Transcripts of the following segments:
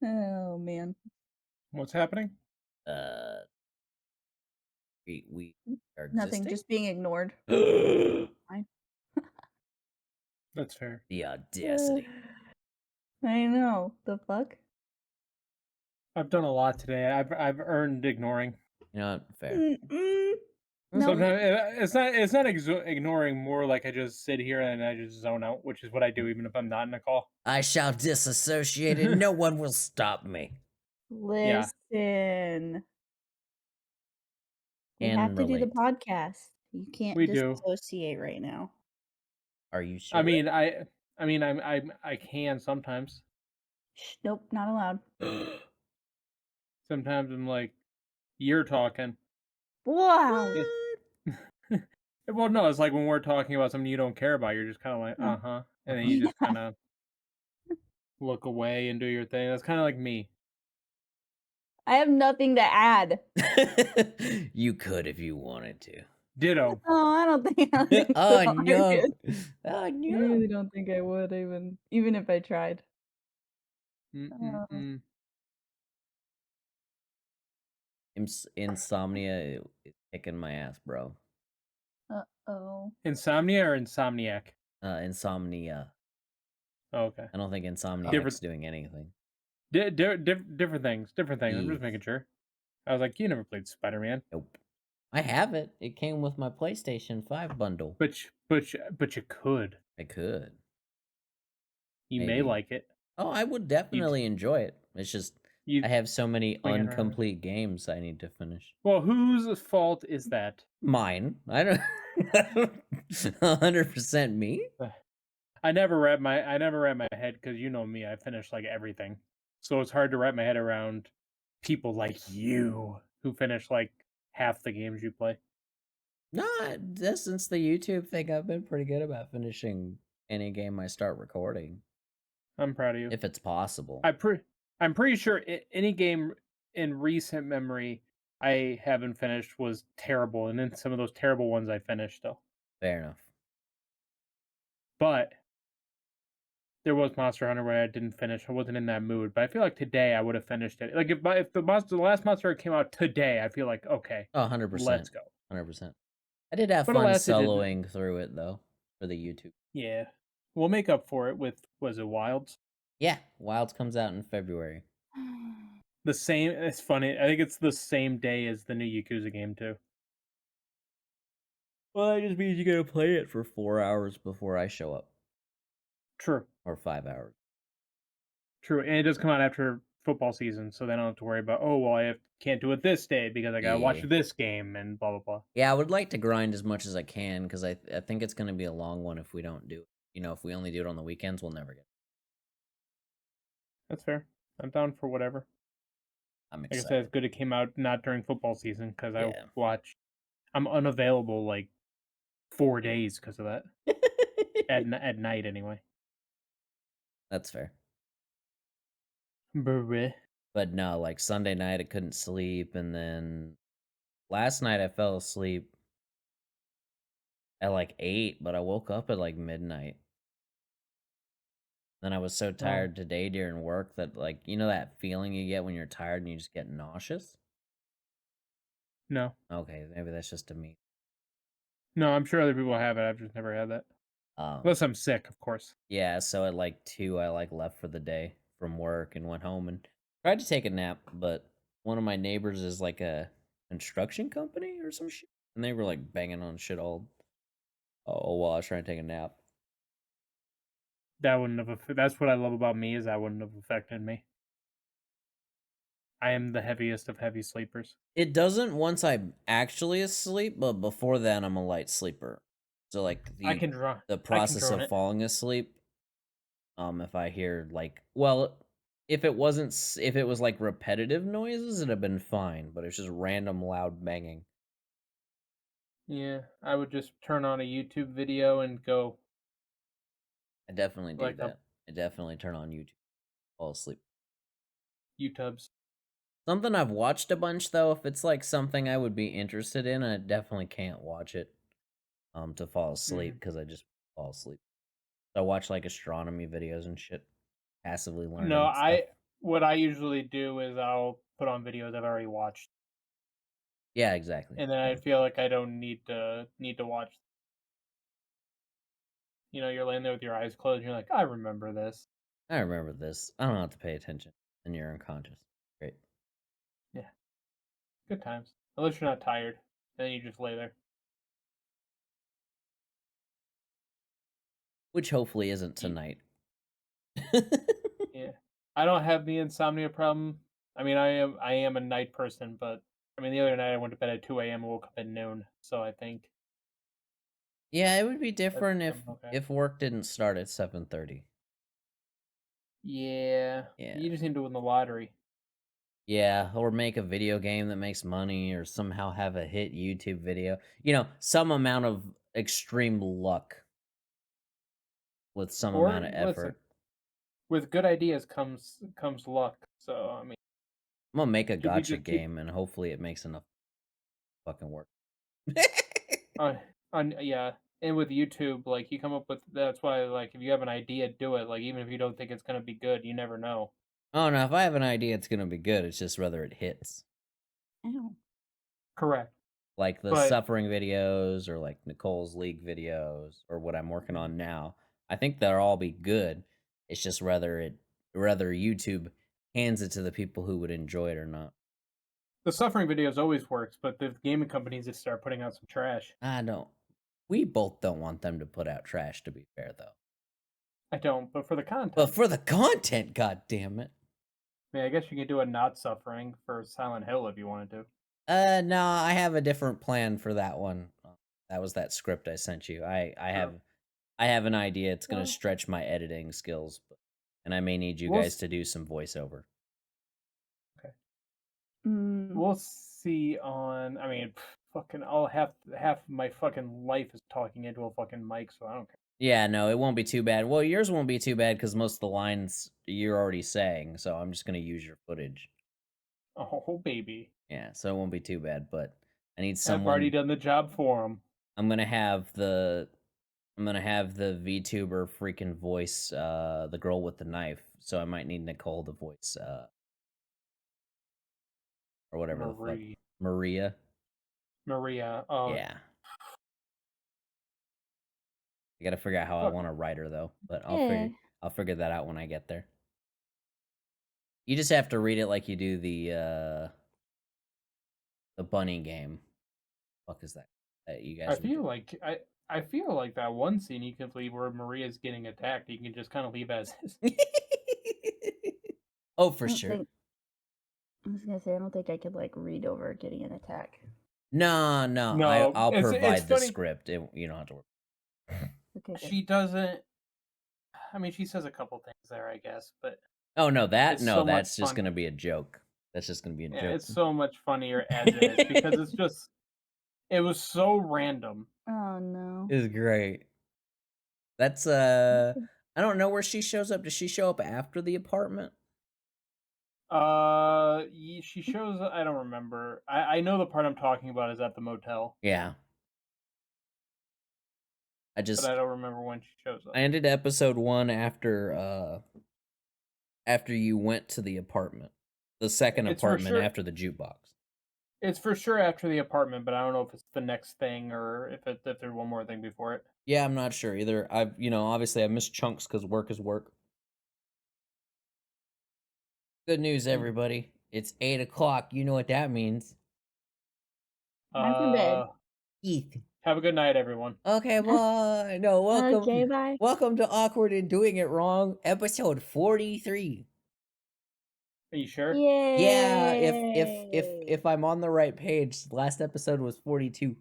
Oh man. What's happening? Uh, we are Nothing, existing? just being ignored. The Fine. That's fair. audacity. I know. The fuck? I've done a lot today. I've earned ignoring. You know what? Fair. Mm-mm. Nope. Okay. Sometimes it's not ignoring, more like I just sit here and I just zone out, which is what I do even if I'm not in a call. I shall disassociate and no one will stop me. Yeah, Listen. We have And to do the relate. podcast. You can't we do. disassociate right now. Are you I sure? mean, I can sometimes. Shh, nope, not allowed. Sometimes I'm like, you're talking. Wow. Yeah. What? Well, no, it's like when we're talking about something you don't care about, you're just kind of like, No. uh-huh, and then you Yeah. just kind of look away and do your thing. That's kind of like me. I have nothing to add. You could if you wanted to. Ditto. Oh, I don't think so. Oh I no. Oh I no. really don't think I would even if I tried. Oh. Mm-mm-mm. Insomnia is kicking my ass, bro. Uh-oh. Insomnia or insomniac? Insomnia. Oh, okay. I don't think Insomniac's Different, doing anything. different things. Different things. I'm Eve. just making sure. I was like, you never played Spider-Man, Nope. I have it. It came with my PlayStation 5 bundle. but you could. I could. You may Maybe. like it. Oh, I would You definitely enjoy it. It's just you I have so many swing it around. incomplete games I need to finish. Well, whose fault is that? Mine. I don't 100% me? I never wrap my head, because you know me. I finish like everything, so it's hard to wrap my head around people like you who finish like half the games you play. No, just since the YouTube thing, I've been pretty good about finishing any game I start recording, I'm proud of you. if it's possible. I'm pretty sure any game in recent memory I haven't finished was terrible, and then some of those terrible ones I finished still. Fair enough. But there was Monster Hunter where I didn't finish. I wasn't in that mood, but I feel like today I would have finished it. Like the last Monster Hunter came out today, I feel like okay, Oh, 100%. let's go. 100%. I did have But fun alas, it didn't. soloing through it though for the YouTube. Yeah, we'll make up for it with, was it Wilds? Yeah, Wilds comes out in February. The same. It's funny. I think it's the same day as the new Yakuza game too. Well, that just means you gotta play it for 4 hours before I show up, True, or 5 hours. true, and it does come out after football season, so they don't have to worry about, oh well, can't do it this day because I gotta watch Yeah. this game and blah blah blah. Yeah, I would like to grind as much as I can because I think it's gonna be a long one if we don't do it. You know, if we only do it on the weekends, we'll never get. That's fair. I'm down for whatever. I'm Like I said, excited. it's good it came out not during football season, because Yeah. I'm unavailable like 4 days because of that. At night anyway. That's fair. Bruh. But no, like Sunday night I couldn't sleep, and then last night I fell asleep at like 8, but I woke up at like midnight. Then I was so Oh tired today during work that, like, you know that feeling you get when you're tired and you just get nauseous? no, Okay, maybe that's just a me. no, I'm sure other people have it. I've just never had that. Um, Unless I'm sick, of course. yeah, so at like 2 I like left for the day from work and went home and tried to take a nap, but one of my neighbors is like a construction company or some shit, and they were like banging on shit all while I was trying to take a nap. That wouldn't have. That's what I love about me, is that wouldn't have affected me. I am the heaviest of heavy sleepers. It doesn't once I'm actually asleep, but before then I'm a light sleeper. So like I can drone. the I can process drone of it. falling asleep, if I hear like, well, if it was like repetitive noises, it'd have been fine, but it's just random loud banging. Yeah, I would just turn on a YouTube video and go I definitely do like a that. I definitely turn on YouTube, fall asleep. YouTubes. Something I've watched a bunch though, if it's like something I would be interested in, I definitely can't watch it to fall asleep Mm. because I just fall asleep. So I watch like astronomy videos and shit, passively No, learning stuff. what I usually do is I'll put on videos I've already watched, Yeah, exactly. and then I feel like I don't need to watch. You're laying there with your eyes closed, and you're like, I remember this. I remember this. I don't have to pay attention, and you're unconscious. Great. Yeah, good times. Unless you're not tired, and then you just lay there. Which hopefully isn't You- tonight. Yeah, I don't have the insomnia problem. I mean, I am a night person, but I mean, the other night I went to bed at 2 a.m. and woke up at noon, so I think Yeah, it would be that's different I'm okay. if work didn't start at 7:30. Yeah, Yeah. you just need to win the lottery. Yeah, or make a video game that makes money or somehow have a hit YouTube video. Some amount of extreme luck with some Or amount of listen, effort. with good ideas comes luck. So I mean, I'm gonna make a if you gotcha just keep game and hopefully it makes enough fucking work. on yeah, and with YouTube, like you come up with that's why like if you have an idea, do it. Like even if you don't think it's gonna be good, you never know. Oh no, if I have an idea it's gonna be good, it's just whether it hits. Ow. Correct, Like the but suffering videos or like Nicole's League videos or what I'm working on now. I think they'll all be good. It's just whether YouTube hands it to the people who would enjoy it or not. the suffering videos always works. But the gaming companies just start putting out some trash. I don't. We both don't want them to put out trash, to be fair, though. I don't, but for the content, But for the content, god damn it. I mean, I guess you could do a not suffering for Silent Hill if you wanted to. No, I have a different plan for that one. That was that script I sent you. I Sure. have an idea. It's gonna Well, stretch my editing skills, and I may need you we'll guys s- to do some voiceover. okay. Mm. We'll see on. I mean, fucking all half of my fucking life is talking into a fucking mic, so I don't care. Yeah, no, it won't be too bad. Well, yours won't be too bad because most of the lines you're already saying, so I'm just gonna use your footage. Oh baby, Yeah, so it won't be too bad. But I need I've already someone. done the job for him. I'm gonna have the VTuber freaking voice the girl with the knife. So I might need Nicole to voice or whatever the fuck. Maria. Maria. Yeah. I gotta figure out how I Fuck. want to write her though, but Yeah. I'll figure that out when I get there. You just have to read it like you do the bunny game. Fuck is that? That you guys I were feel doing. like I feel like that one scene you can leave where Maria's getting attacked. You can just kind of leave as is. Oh, for I don't sure. think. I was gonna say I don't think I could like read over getting an attack. No, No, I'll it's provide the funny. script. You don't have to worry. Okay. Good. She doesn't. I mean, she says a couple things there, I guess, but Oh no, it's so much that's just fun. gonna be a joke. That's just gonna be a Yeah, joke. it's so much funnier as is because it's just. It was so random. Oh no. It's great. That's Okay. I don't know where she shows up. Does she show up after the apartment? She shows. I don't remember. I know the part I'm talking about is at the motel, Yeah. I but just I don't remember when she shows up. I ended episode 1 after you went to the apartment. The second It's for apartment sure. after the jukebox. It's for sure after the apartment, but I don't know if it's the next thing or if there's one more thing before it. Yeah, I'm not sure either. Obviously I missed chunks because work is work. Good news, everybody. It's 8 o'clock. You know what that means. Time for bed. Eat. Have a good night, everyone. Okay, bye. No, welcome. Okay, bye. Welcome to Awkward and Doing It Wrong, episode 43. Are you sure? Yay! Yeah, if I'm on the right page, last episode was 42.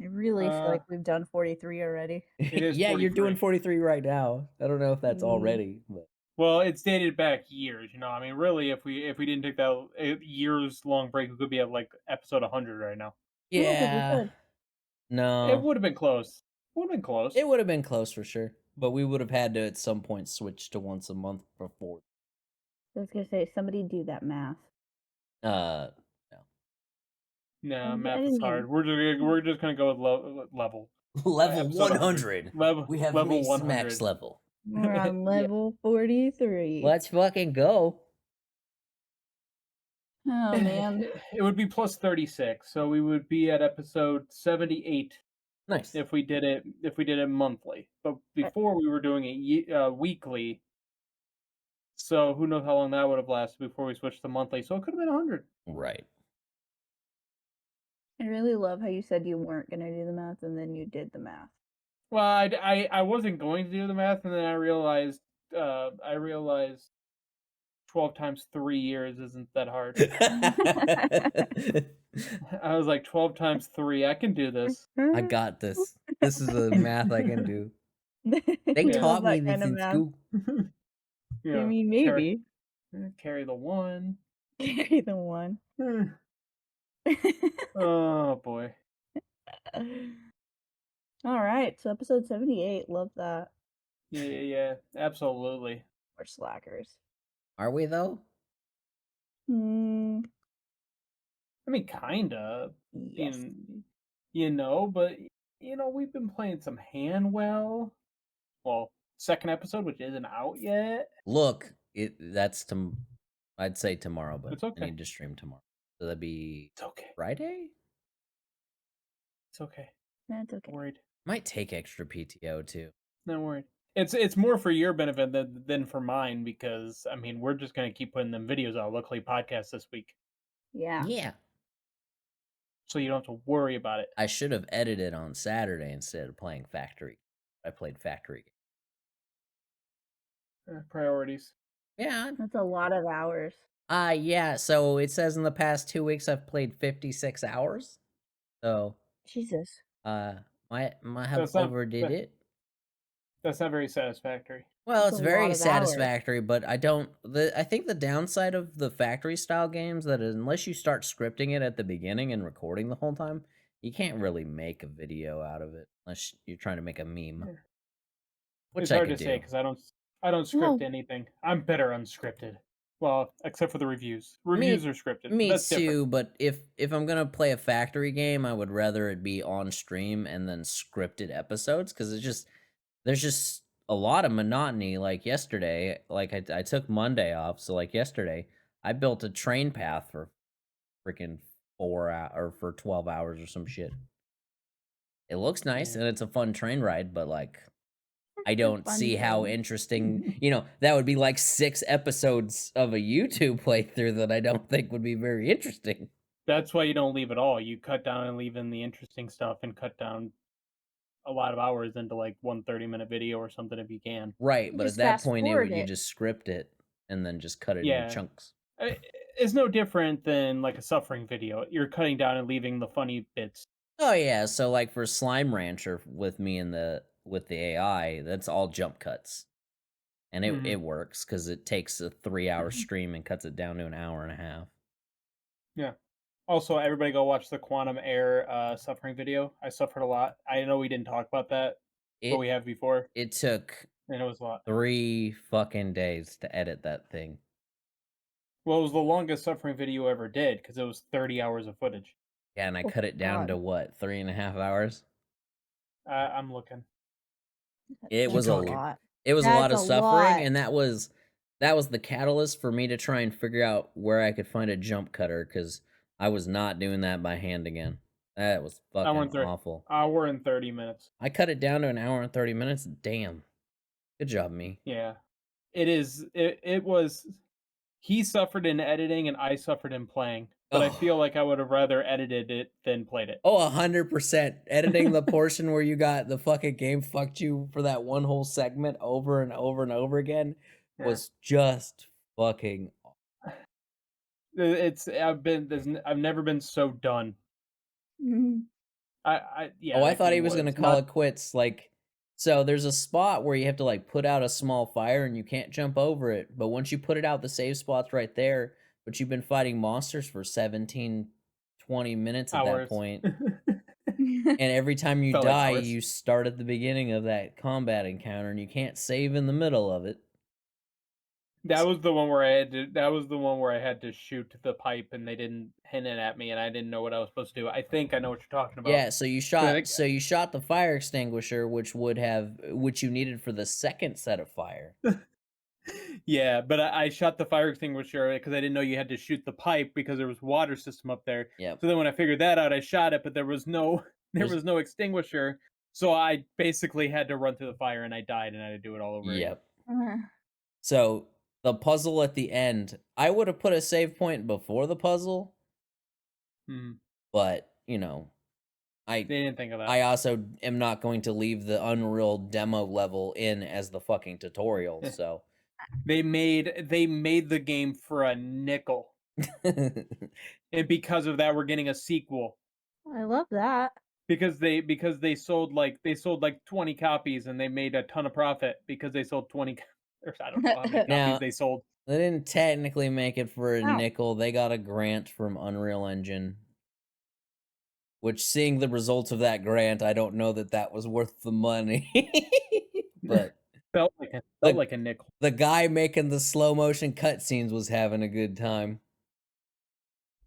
I really feel Uh, like we've done 43 already. It is Yeah, you're doing 43. 43 right now. I don't know if that's Mm. already, but Well, it's dated back years. I mean, really, if we didn't take that years long break, we could be at like episode 100 right now. Yeah, 'cause we yeah. could. It No, would have been close. Would have been close. it would have been close for sure, but we would have had to at some point switch to once a month before. I was gonna say somebody do that math. No. No, I math didn't is mean- hard. We're just gonna go with level. Level Episode 100. Level We have level reached 100. max level. We're on Yeah. level 43. Let's fucking go. Oh man. It would be plus 36, so we would be at episode 78 Nice. if we did it monthly. But before we were doing it weekly, so who knows how long that would have lasted before we switched to monthly. So it could have been 100. Right. I really love how you said you weren't gonna do the math and then you did the math. Well, I wasn't going to do the math, and then I realized 12 times 3 years isn't that hard. I was like 12 times 3, I can do this. I got this. This is the math I can do. They You taught love me that this kind of in math. school. I mean, maybe. Carry the 1. Carry the 1. Oh boy. All right, so episode 78. Love that. Yeah, absolutely. We're slackers. Are we though? Hmm. I mean, kinda. Yes. But we've been playing some Handwell. Well, second episode, which isn't out yet. Look, I'd say tomorrow, but It's okay. I need to stream tomorrow. So that'd be It's okay. Friday? It's okay. That's okay. Not worried. Might take extra PTO too. Not worried. It's more for your benefit than for mine, because I mean we're just gonna keep putting them videos out. Luckily, podcast this week, Yeah. Yeah. so you don't have to worry about it. I should have edited on Saturday instead of playing Factory. I played Factory. Priorities. Yeah. That's a lot of hours. Yeah. So it says in the past 2 weeks I've played 56 hours. So Jesus. might have That's not- overdid it. That's not very satisfactory. Well, That's it's a lot very of hours. satisfactory, but I think the downside of the factory style games that unless you start scripting it at the beginning and recording the whole time, you can't really make a video out of it unless you're trying to make a meme. Yeah. Which It's I hard could to do. say because I don't script Well- anything. I'm better unscripted. Well, except for the reviews. Reviews are scripted. Me but that's too, different. but if I'm gonna play a factory game, I would rather it be on stream and then scripted episodes because there's just a lot of monotony. Like yesterday, like I took Monday off, so like yesterday, I built a train path for freaking 4 hours or for 12 hours or some shit. It looks nice Yeah. and it's a fun train ride, but like I don't fun see how train. interesting, that would be like 6 episodes of a YouTube playthrough that I don't think would be very interesting. That's why you don't leave at all. You cut down and leave in the interesting stuff and cut down a lot of hours into like 1 30-minute video or something if you can. Right, but at Just that fast point forward you it. just script it and then just cut it Yeah. in chunks. It's no different than like a suffering video. You're cutting down and leaving the funny bits. Oh yeah, so like for Slime Rancher with me and with the AI, that's all jump cuts. And Mhm. it works because it takes a 3-hour stream and cuts it down to an hour and a half. Yeah. Also, everybody go watch the Quantum Air suffering video. I suffered a lot. I know we didn't talk about that, but we have before, It took and it was a lot. 3 fucking days to edit that thing. Well, it was the longest suffering video ever did because it was 30 hours of footage. Yeah, and I Oh, cut it down God. to what, 3.5 hours? I'm looking. It That's was a a lot. It was a lot of That's a suffering, lot. and that was the catalyst for me to try and figure out where I could find a jump cutter because I was not doing that by hand again. That was fucking awful. Hour and 30 minutes. I cut it down to an hour and 30 minutes. Damn. Good job, me. Yeah. It is. It was. He suffered in editing, and I suffered in playing. But I Oh. feel like I would have rather edited it than played it. Oh, 100%. Editing the portion where you got the fucking game fucked you for that one whole segment over and over and over again was just fucking. I've never been so done. Mhm. I thought he was gonna call it quits. Like, so there's a spot where you have to like put out a small fire and you can't jump over it. But once you put it out, the save spot's right there. But you've been fighting monsters for 17, 20 minutes at that point. And every time you Felt like die, hours. you start at the beginning of that combat encounter and you can't save in the middle of it. That was the one where I had to shoot the pipe and they didn't hit it at me and I didn't know what I was supposed to do. I think I know what you're talking about. Yeah, so you 'Cause I think shot the fire extinguisher, which you needed for the second set of fire. yeah, but I shot the fire extinguisher because I didn't know you had to shoot the pipe because there was water system up there. Yep. So then when I figured that out, I shot it, but there was no There's- extinguisher. So I basically had to run through the fire and I died and I had to do it all over again. Yep. So the puzzle at the end, I would have put a save point before the puzzle, but They didn't think of that. I also am not going to leave the Unreal demo level in as the fucking tutorial. So They made the game for a nickel. And because of that, we're getting a sequel. I love that. Because they sold like 20 copies and they made a ton of profit because they sold 20 or I don't know how many Now- copies they sold. They didn't technically make it for a Ow. nickel. They got a grant from Unreal Engine. Which, seeing the results of that grant, I don't know that was worth the money. But Felt like a nickel. the guy making the slow motion cutscenes was having a good time.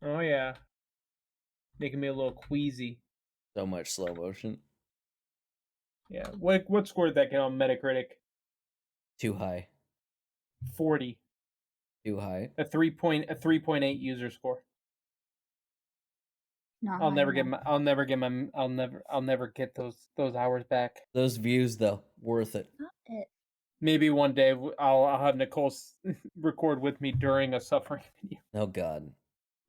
Oh yeah. Making me a little queasy. So much slow motion. Yeah. What score did that get on Metacritic? Too high. 40. Too high. A 3.8 user score. Not I'll high never enough. get those hours back. Those views, though, worth it. Not it. Maybe one day I'll have Nicole record with me during a suffering video. Oh, God.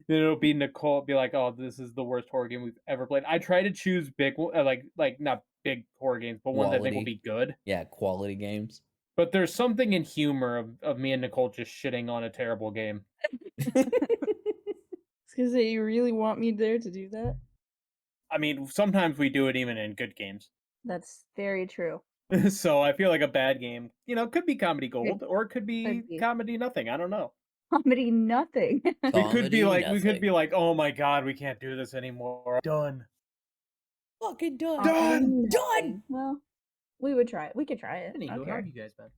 Then it'll be Nicole be like, "Oh, this is the worst horror game we've ever played." I try to choose big, like not big horror games, but ones I think will Quality. be good. Yeah, quality games. But there's something in humor of me and Nicole just shitting on a terrible game. It's because you really want me there to do that. I mean, sometimes we do it even in good games. That's very true. So I feel like a bad game, could be comedy gold or it could be Could be. comedy nothing. I don't know. Comedy nothing. We could be Comedy like, oh my god, we can't do this anymore. Done. Fucking done. Done! Done! Well, we would try it. We could try it. Anywho, how Okay. have you guys been?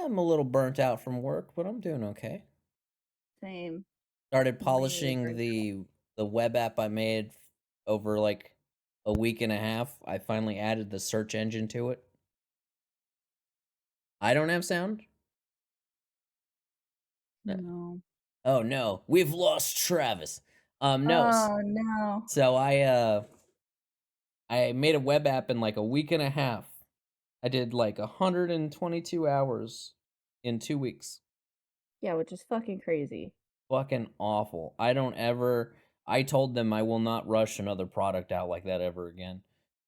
I'm a little burnt out from work, but I'm doing okay. Same. Started Really polishing burnt the web app I made over like a week and a half. I finally added the search engine to it. I don't have sound? No. Oh no, we've lost Travis. No. Oh no. So I made a web app in like a week and a half. I did like 122 hours in 2 weeks. Yeah, which is fucking crazy. Fucking awful. I told them I will not rush another product out like that ever again.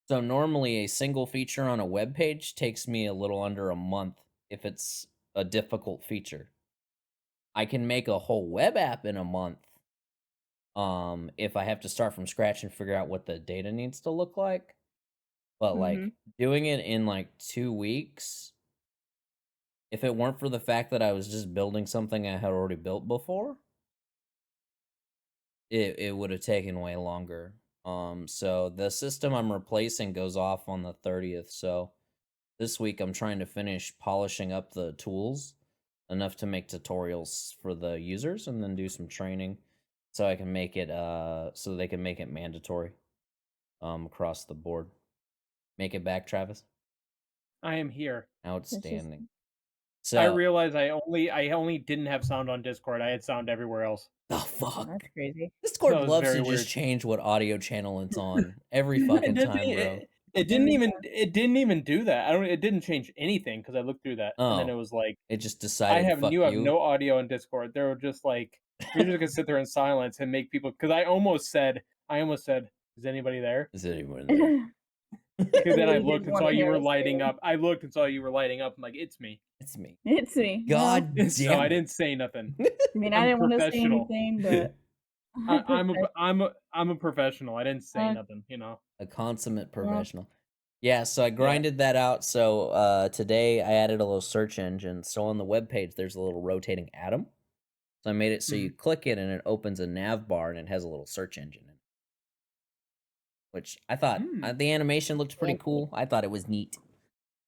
So normally a single feature on a web page takes me a little under a month if it's a difficult feature. I can make a whole web app in a month. If I have to start from scratch and figure out what the data needs to look like. But like doing it in like 2 weeks, if it weren't for the fact that I was just building something I had already built before, it would have taken way longer. So the system I'm replacing goes off on the 30th. So this week I'm trying to finish polishing up the tools enough to make tutorials for the users and then do some training so I can make it so they can make it mandatory across the board. Make it back, Travis. I am here. Outstanding. So I realized I only didn't have sound on Discord. I had sound everywhere else. oh fuck. That's crazy. Discord That was loves to very just weird. change what audio channel it's on every fucking time, bro. It didn't even do that. It didn't change anything because I looked through that and then Oh. it was like It just decided you have you. no audio on Discord. They were just like we're just gonna sit there in silence and make people because I almost said, is anybody there? Is anyone there? Because then I Really looked didn't and wanna saw you hear were us lighting scream. up. I looked and saw you were lighting up. I'm like, it's me. It's me. It's me. God damn So I it. didn't say nothing. I mean, I I'm didn't want to say professional. anything, but I'm a professional. I didn't say nothing. A consummate professional. Yeah, so I grinded that out. So today I added a little search engine. So on the webpage, there's a little rotating atom. So I made it so you click it and it opens a nav bar and it has a little search engine in it. Which I thought the animation looked pretty cool. I thought it was neat.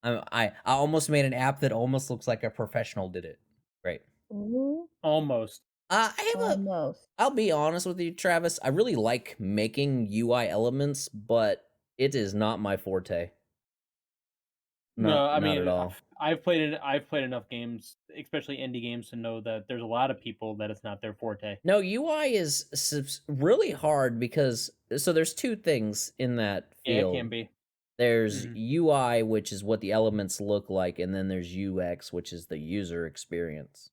I almost made an app that almost looks like a professional did it. Right. Ooh, Almost. I have a. almost. I'll be honest with you, Travis. I really like making UI elements, but it is not my forte. No, I Not mean, at all. I've played enough games, especially indie games, to know that there's a lot of people that it's not their forte. No, UI is really hard because so there's two things in that Yeah, field. it can be. There's Mhm. UI, which is what the elements look like, and then there's UX, which is the user experience.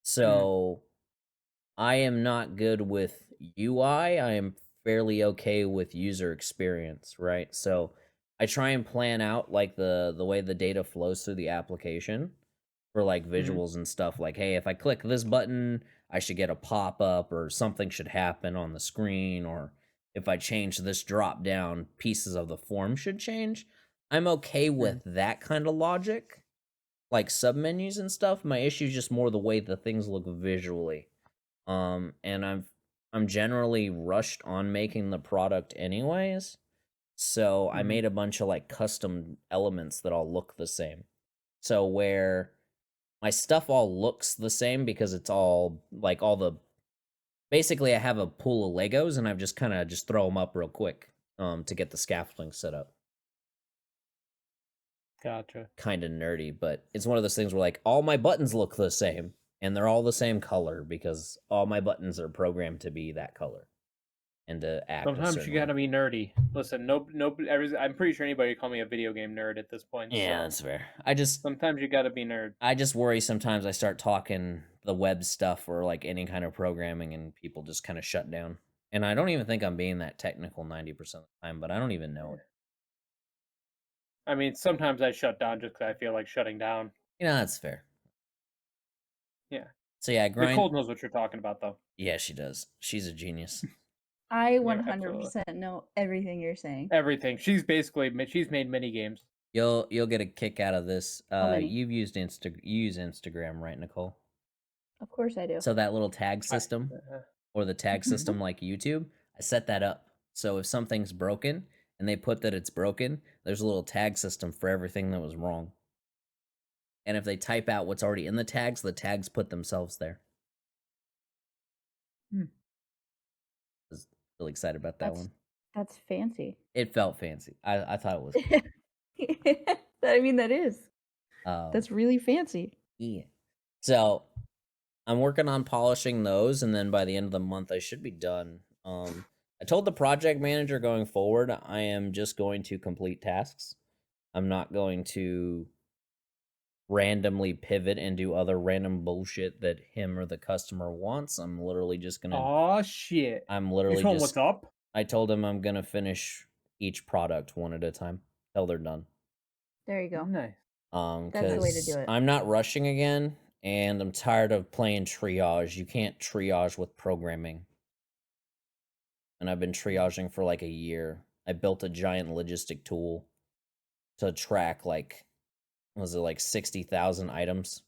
So I am not good with UI. I am fairly okay with user experience, right? So I try and plan out like the way the data flows through the application for like visuals and stuff. Like, hey, if I click this button, I should get a pop-up or something should happen on the screen, or if I change this drop down, pieces of the form should change. I'm okay with that kind of logic, like submenus and stuff. My issue is just more the way the things look visually. And I'm generally rushed on making the product anyways. So I made a bunch of like custom elements that all look the same. So where my stuff all looks the same because it's all like all the basically I have a pool of Legos and I've just kind of just throw them up real quick to get the scaffolding set up. Gotcha. Kind of nerdy, but it's one of those things where like all my buttons look the same and they're all the same color because all my buttons are programmed to be that color and to act. Sometimes you gotta be nerdy. Listen, no, I'm pretty sure anybody would call me a video game nerd at this point. Yeah, so. that's fair. Sometimes you gotta be nerd. I just worry sometimes I start talking the web stuff or like any kind of programming and people just kind of shut down. And I don't even think I'm being that technical 90% of the time, but I don't even know it. I mean, sometimes I shut down just because I feel like shutting down. You know, that's fair. Yeah. So yeah, Nicole knows what you're talking about, though. Yeah, she does. She's a genius. I 100% know everything you're saying. Everything. She's made many games. You'll get a kick out of this. many? You've used you use Instagram, right, Nicole? Of course I do. So that little tag system or the tag system like YouTube, I set that up. So if something's broken and they put that it's broken, there's a little tag system for everything that was wrong. And if they type out what's already in the tags put themselves there. I was really excited about that one. That's fancy. It felt fancy. I thought it was cool. I mean, that is. That's really fancy. Yeah. So I'm working on polishing those, and then by the end of the month, I should be done. I told the project manager going forward, I am just going to complete tasks. I'm not going to randomly pivot and do other random bullshit that him or the customer wants. I'm literally just gonna. Oh shit! I'm literally you told just. What's up? I told him I'm gonna finish each product one at a time till they're done. There you go. Nice. That's the way to do it. I'm not rushing again, and I'm tired of playing triage. You can't triage with programming. And I've been triaging for like a year. I built a giant logistic tool to track like, was it like 60,000 items?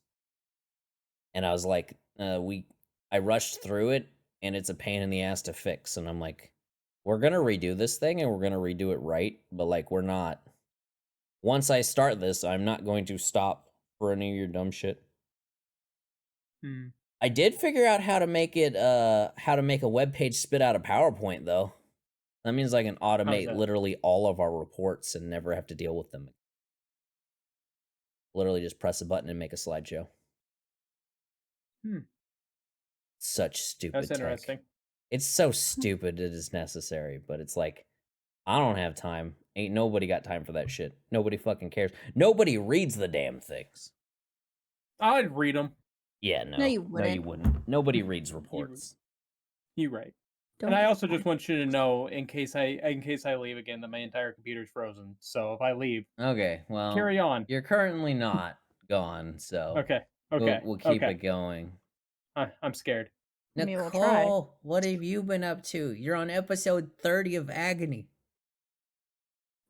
And I was like, I rushed through it, and it's a pain in the ass to fix. And I'm like, we're gonna redo this thing, and we're gonna redo it right, but like we're not. Once I start this, I'm not going to stop for any of your dumb shit. I did figure out how to make it how to make a web page spit out a PowerPoint though. That means I can automate literally all of our reports and never have to deal with them. Literally just press a button and make a slideshow. Such stupid That's interesting. Tech. It's so stupid it is necessary, but it's like, I don't have time. Ain't nobody got time for that shit. Nobody fucking cares. Nobody reads the damn things. I'd read them. Yeah, no. No, you wouldn't. No, you wouldn't. Nobody reads reports. You're right. Don't and I be also smart. just want you to know, in case I leave again, that my entire computer's frozen. So if I leave, okay, well, carry on. You're currently not gone, so okay, we'll keep it going. I'm scared. I mean, Nicole, we'll try. what have you been up to? You're on episode 30 of Agony.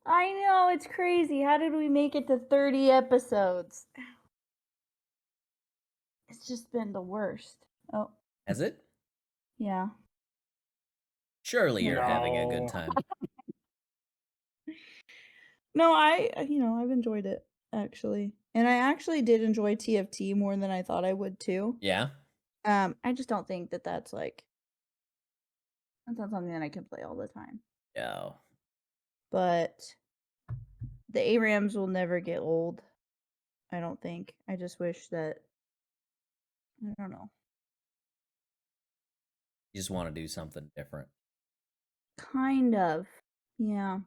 I know, it's crazy. How did we make it to 30 episodes? It's just been the worst. Oh. Has it? Yeah. Surely you're having a good time. No, I've enjoyed it. actually. And I actually did enjoy TFT more than I thought I would too. Yeah. I just don't think that that's not something that I can play all the time. Yeah. But the ARAMs will never get old. I don't think. I just wish that I don't know. You just want to do something different. Kind of. Yeah.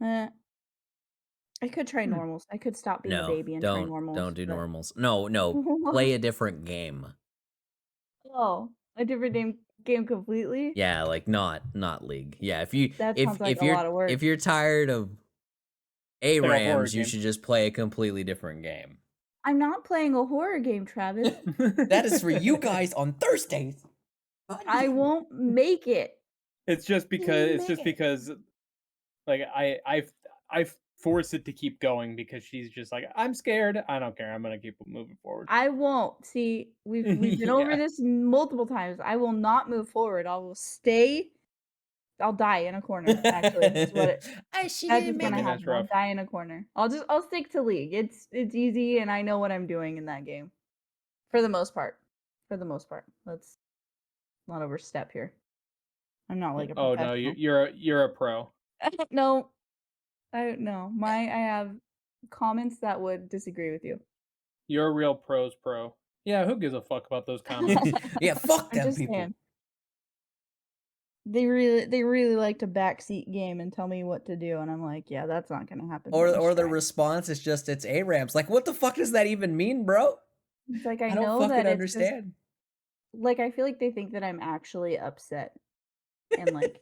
I could try normals. I could stop being a No, baby and try normals. don't do but- normals. No, play a different game. Oh, a different game completely? Yeah, like not League. Yeah, if you That sounds like a lot of work. if you're tired of a horror ARAMs, you game. should just play a completely different game. I'm not playing a horror game, Travis. That is for you guys on Thursdays. I won't make it. It's just because like I force it to keep going because she's just like, I'm scared. I don't care. I'm gonna keep moving forward. I won't. See, we've been over Yeah. this multiple times. I will not move forward. I will stay. I'll die in a corner. Actually, that's what it. That's just gonna that's happen. I'll rough. die in a corner. I'll stick to League. It's easy, and I know what I'm doing in that game, for the most part. For the most part, let's not overstep here. I'm not like a Oh professional. no, you're a pro. No, I have comments that would disagree with you. You're a real pro's pro. Yeah, who gives a fuck about those comments? Yeah, fuck I'm them just people. saying. They really like to backseat game and tell me what to do, and I'm like, yeah, that's not gonna happen. Or the response is just it's ARAMs. Like, what the fuck does that even mean, bro? It's like I I don't know fucking that it's just understand. like I feel like they think that I'm actually upset and like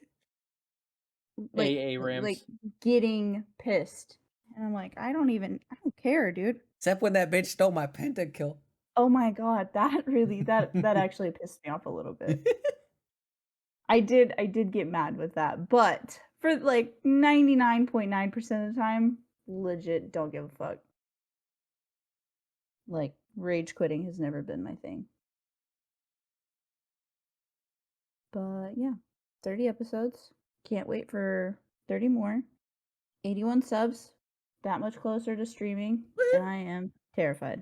Rams. getting pissed, and I'm like, I don't care, dude. Except when that bitch stole my pentakill. Oh my god, that actually pissed me off a little bit. I did get mad with that, but for like 99.9% of the time, legit don't give a fuck. Like rage quitting has never been my thing. But yeah, 30 episodes. Can't wait for 30 more. 81 subs. That much closer to streaming. And I am terrified.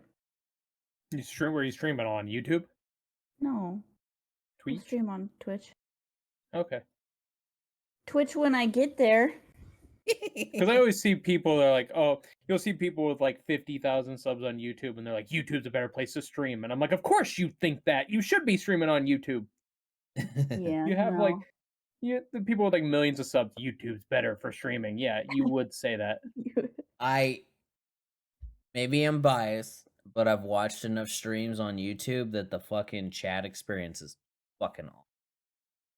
Where are you streaming on YouTube? No. I'll Twitch? stream on Twitch. Okay. Twitch when I get there. Because I always see people that are like, oh, you'll see people with like 50,000 subs on YouTube, and they're like, YouTube's a better place to stream. And I'm like, of course you think that. You should be streaming on YouTube. Yeah. You have no. the people with like millions of subs, YouTube's better for streaming. Yeah, you would say that. Maybe I'm biased, but I've watched enough streams on YouTube that the fucking chat experience is fucking awful.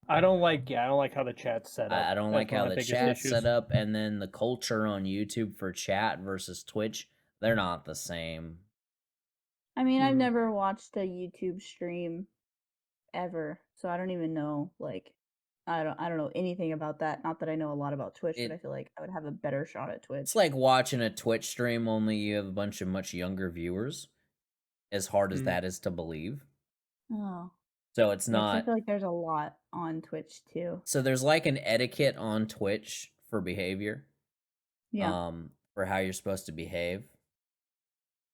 I don't like how the chat's set up. I don't like how the chat's set up, and then the culture on YouTube for chat versus Twitch, they're not the same. I mean, I've never watched a YouTube stream ever, so I don't even know. Like, I don't know anything about that. Not that I know a lot about Twitch, but I feel like I would have a better shot at Twitch. It's like watching a Twitch stream, only you have a bunch of much younger viewers. As hard as that is to believe. Oh. So it's not. I feel like there's a lot on Twitch too. So there's like an etiquette on Twitch for behavior. Yeah. For how you're supposed to behave.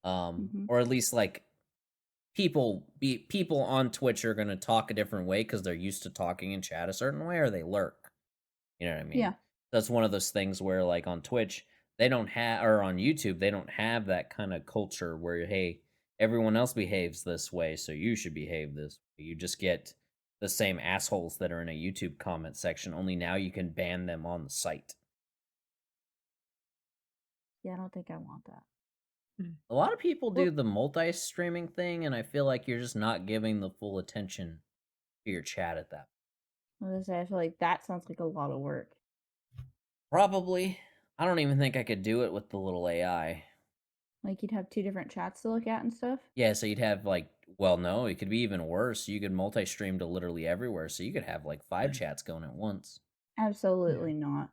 Or at least like people on Twitch are gonna talk a different way because they're used to talking in chat a certain way, or they lurk. You know what I mean? Yeah. That's one of those things where like on Twitch they don't have, or on YouTube they don't have that kind of culture where hey, everyone else behaves this way, so you should behave this way. You just get the same assholes that are in a YouTube comment section, only now you can ban them on the site. Yeah, I don't think I want that. A lot of people do the multi-streaming thing, and I feel like you're just not giving the full attention to your chat at that. I feel like that sounds like a lot of work. Probably. I don't even think I could do it with the little AI. Like you'd have two different chats to look at and stuff? Yeah, so you'd have like, well, no, it could be even worse. You could multi-stream to literally everywhere, so you could have like 5 chats going at once. Absolutely not.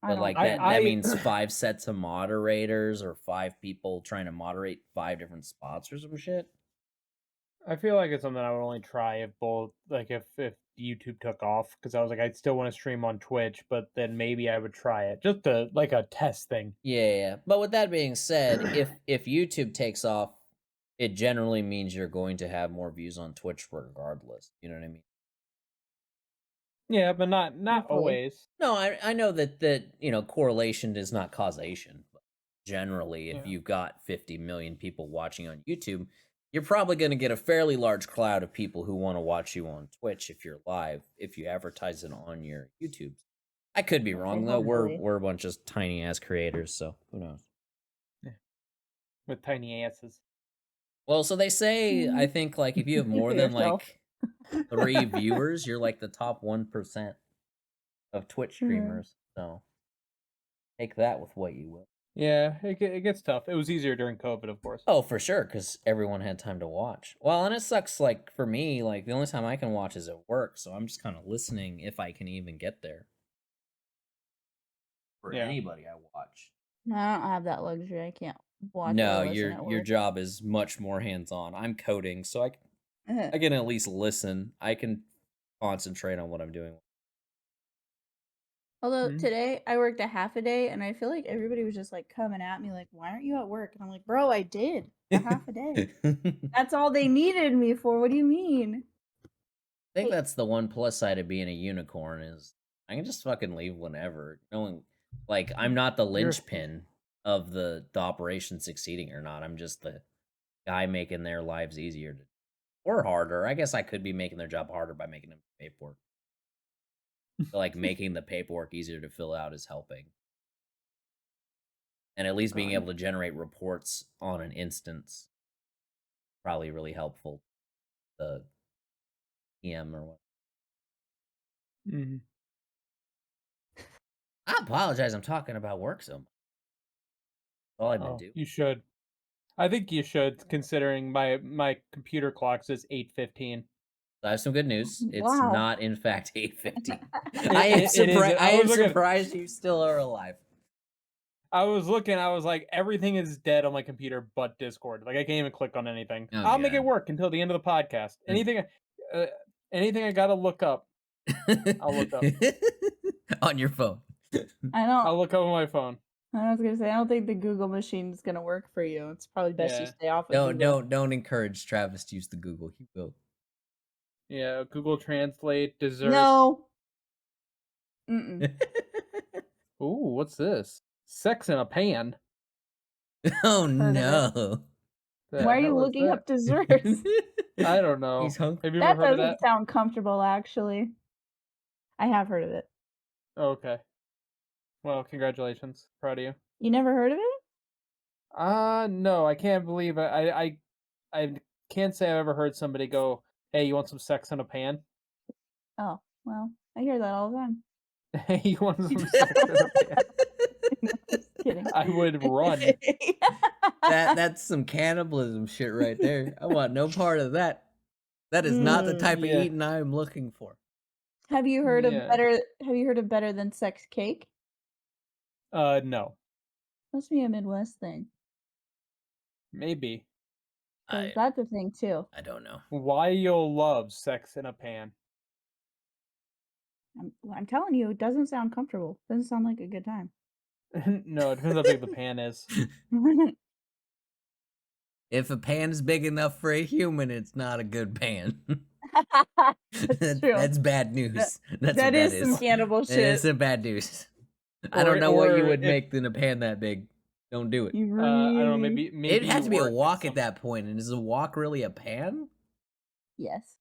But like that means 5 sets of moderators or 5 people trying to moderate 5 different spots or some shit. I feel like it's something I would only try if if YouTube took off, because I was like, I'd still want to stream on Twitch, but then maybe I would try it just to like a test thing. Yeah. But with that being said, if YouTube takes off, it generally means you're going to have more views on Twitch regardless. You know what I mean? Yeah, but not Hopefully. always. No, I know that correlation is not causation. But generally, if Yeah. you've got 50 million people watching on YouTube, you're probably going to get a fairly large crowd of people who want to watch you on Twitch if you're live, if you advertise it on your YouTube. I could be I'd say wrong though. hopefully. We're a bunch of tiny ass creators, so who knows? With tiny asses. Well, so they say I think like if you have Speak more for than yourself. like 3 viewers, you're like the top 1% of Twitch Mhm. streamers. So take that with what you will. Yeah, it gets tough. It was easier during COVID, of course. Oh, for sure, because everyone had time to watch. Well, and it sucks. Like for me, like the only time I can watch is at work, so I'm just kind of listening if I can even get there. For Yeah. anybody I watch. No, I don't have that luxury. I can't watch No, or listen your at your work. job is much more hands on. I'm coding, so I can at least listen. I can concentrate on what I'm doing. Although Mhm. today I worked a half a day, and I feel like everybody was just like coming at me like, "Why aren't you at work?" And I'm like, "Bro, I did a half a day. That's all they needed me for. What do you mean?" I think Hey, that's the one plus side of being a unicorn is I can just fucking leave whenever. Knowing like I'm not the You're linchpin of the operation succeeding or not. I'm just the guy making their lives easier to, or harder. I guess I could be making their job harder by making them paperwork. But, like making the paperwork easier to fill out is helping. And at least being God. able to generate reports on an instance probably really helpful. The PM or what. Mhm. I apologize. I'm talking about work so much. All I've been Oh, doing. you should. I think you should, considering my computer clock says 8:15. I have some good news. It's Wow. not, in fact, 8:15. It is. I I am was looking. surprised you still are alive. I was looking. I was like, everything is dead on my computer but Discord. Like I can't even click on anything. Oh, I'll make it God. work until the end of the podcast. Uh, anything I gotta look up, I'll look up. On your phone. I'll don't. look up on my phone. I was gonna say I don't think the Google machine is gonna work for you. It's probably best you Yeah. stay off of Google. Don't encourage Travis to use the Google. He will. Yeah. Google Translate. Dessert. No. Mm-mm. Ooh, what's this? Sex in a pan. Oh Heard of it. no. The Why are you hell is looking that? up desserts? I don't know. He's hungry. Have you ever That heard of doesn't that? sound comfortable, actually. I have heard of it. Oh, okay. Well, congratulations. Proud of you. You never heard of it? No, I can't believe it. I can't say I've ever heard somebody go, "Hey, you want some sex in a pan?" Oh, well, I hear that all the time. Hey, you want some sex in a pan? No, just kidding. I would run. That's some cannibalism shit right there. I want no part of that. That is not the type of Yeah. eating I am looking for. Have you heard of Yeah. better than sex cake? No. Must be a Midwest thing. Maybe. 'Cause that's a thing too. I don't know. Why you'll love sex in a pan? I'm telling you, it doesn't sound comfortable. Doesn't sound like a good time. No, it depends how big the pan is. If a pan is big enough for a human, it's not a good pan. That's true. That's bad news. That's That what is that some is. cannibal shit. It's some bad news. I don't know what you would make in a pan that big. Don't do it. You I don't know. really? Maybe It'd have you to be a work at wok at some- that point. And is a wok really a pan? Yes.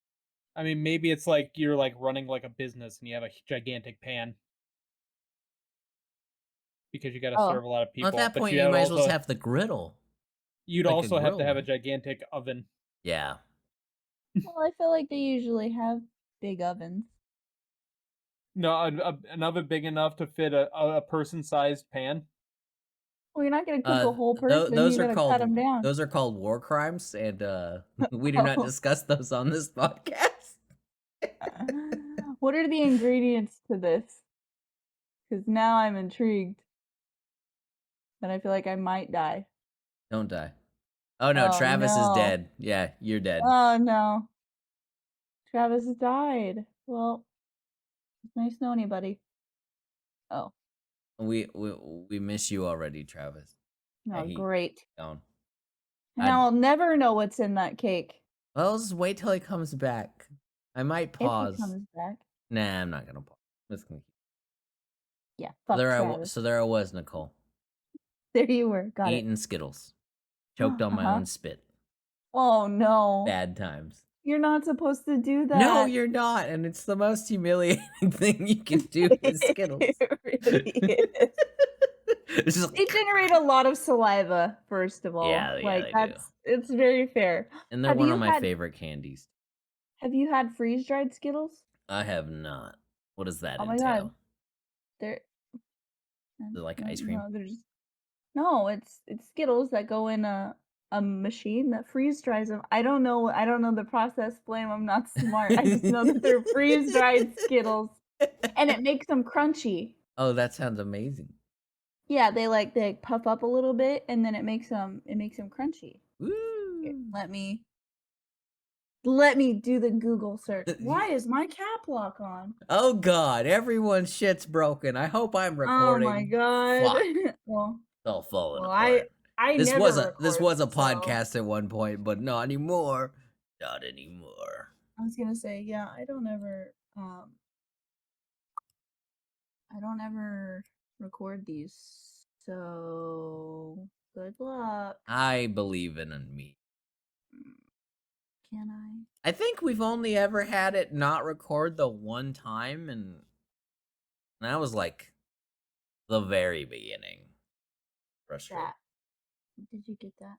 I mean, maybe it's like you're like running like a business and you have a gigantic pan because you got to Oh. serve a lot of people. Well, at that but point, you you might as well also just have the griddle. you'd like a also have grill, to have a right? gigantic oven. Yeah. Well, I feel like they usually have big ovens. No, an oven big enough to fit a person-sized pan. Well, you're not gonna cook a whole person. Those You are gotta called cut them down. those are called war crimes, and we do not Oh. discuss those on this podcast. What are the ingredients to this? Because now I'm intrigued. And I feel like I might die. Don't die. Oh no, Oh Travis is no. dead. Yeah, you're dead. Oh no. Travis died. Well, it's nice knowing you, buddy. Oh, We miss you already, Travis. Yeah, no, he great. gone. And now I'll never know what's in that cake. Well, just wait till he comes back. I might If he pause. comes back. Nah, I'm not gonna pause. I'm just gonna keep. Yeah, fuck Travis. So there I was, Nicole, There you were. Got it. eating Skittles, choked on my own spit. Oh no. Bad times. You're not supposed to do that. No, you're not, and it's the most humiliating thing you can do with Skittles. It really is. It's just They generate a lot of saliva, first of all. Yeah, like they do. it's very fair. And they're one of my favorite candies. Have you had freeze-dried Skittles? I have not. What does that Oh my entail? god. They're They're like ice cream? No, no, it's Skittles that go in a machine that freeze dries them. I don't know the process, Blame. I'm not smart. I just know that they're freeze-dried Skittles and it makes them crunchy. Oh, that sounds amazing. Yeah, they puff up a little bit and then it makes them crunchy. Woo. Here, let me do the Google search. Why is my cap lock on? Oh god, everyone's shit's broken. I hope I'm recording. Oh my god. Well, it's all falling well, apart. I This never was a record, podcast at one point, but not anymore. Not anymore. I was gonna say, yeah, I don't ever record these. So good luck. I believe in me. Can I? I think we've only ever had it not record the one time, and that was like the very beginning. Frustrating. Did you get that?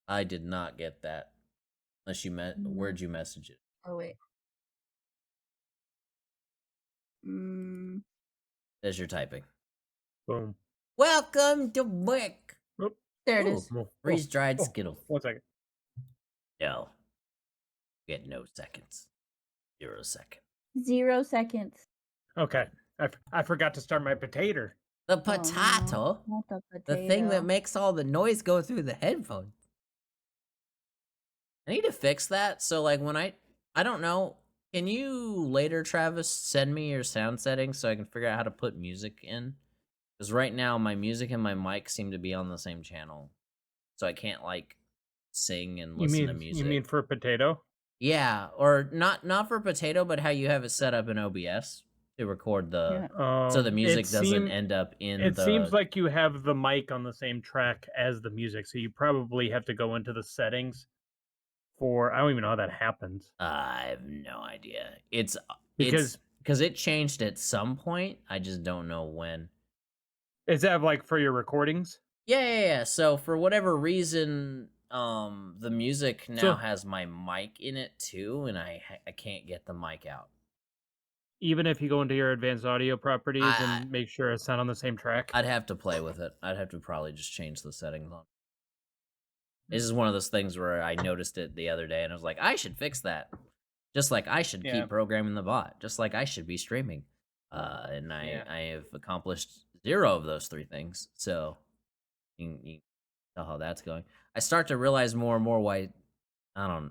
I did not get that. Unless you where'd you message it? Oh wait. As you're typing. Boom. Welcome to work. Oop. There it is. Freeze-dried Skittles. 1 second. No. Get no seconds. 0 seconds. 0 seconds. Okay. I forgot to start my potato. The potato? Not the The potato. thing that makes all the noise go through the headphones. I need to fix that. So like when I don't know, can you later, Travis, send me your sound settings so I can figure out how to put music in? Because right now my music and my mic seem to be on the same channel. So I can't like sing and listen to music. You mean for potato? Yeah, or not for potato, but how you have it set up in OBS to record the so the music doesn't end up in It seems like you have the mic on the same track as the music, so you probably have to go into the settings for I don't even know how that happens. I have no idea. It's because it changed at some point. I just don't know when. Is that like for your recordings? Yeah. So for whatever reason, the music now has my mic in it too, and I can't get the mic out. Even if you go into your advanced audio properties and make sure it's not on the same track? I'd have to play with it. I'd have to probably just change the settings on. This is one of those things where I noticed it the other day, and I was like, I should fix that. Just like I should keep programming the bot. Just like I should be streaming. And I have accomplished 0 of those 3 things. So you tell how that's going. I start to realize more and more why I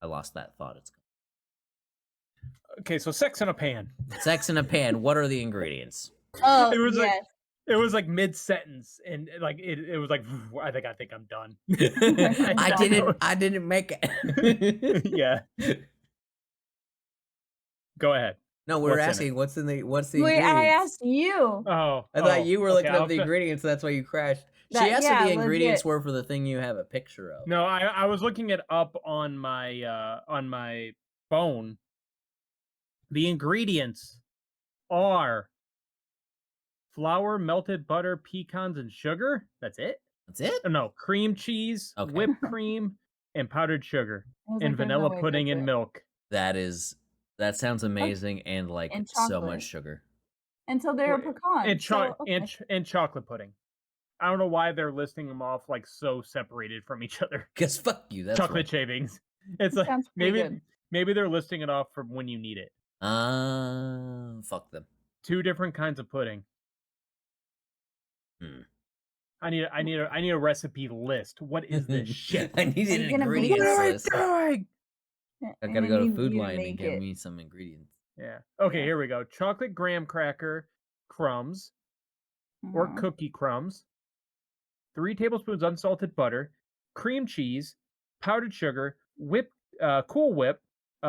lost that thought. It's okay, so sex in a pan. Sex in a pan. What are the ingredients? Oh, it was like mid sentence, and like it was like I think I'm done. I didn't make it. Yeah. Go ahead. No, we were asking what's the Wait, ingredients? I asked you. Oh, I thought you were looking up the ingredients. That's why you crashed. She asked what the ingredients were for the thing you have a picture of. No, I was looking it up on my phone. The ingredients are flour, melted butter, pecans, and sugar. That's it? That's it? No, cream cheese, whipped cream, and powdered sugar, and vanilla pudding and milk. That sounds amazing and like so much sugar. And so they're pecans. And chocolate pudding. I don't know why they're listing them off like so separated from each other. Because fuck you, that's chocolate shavings. It's like maybe they're listing it off for when you need it. Fuck them. 2 different kinds of pudding. I need a recipe list. What is this shit? I need Are an you gonna make ingredients What am list. I doing? I I'm gotta gonna go to need Food you to Lion and make get it. me some ingredients. Yeah. Okay, Yeah. here we go. Chocolate graham cracker crumbs or Uh-huh. cookie crumbs, 3 tablespoons unsalted butter, cream cheese, powdered sugar, Cool Whip,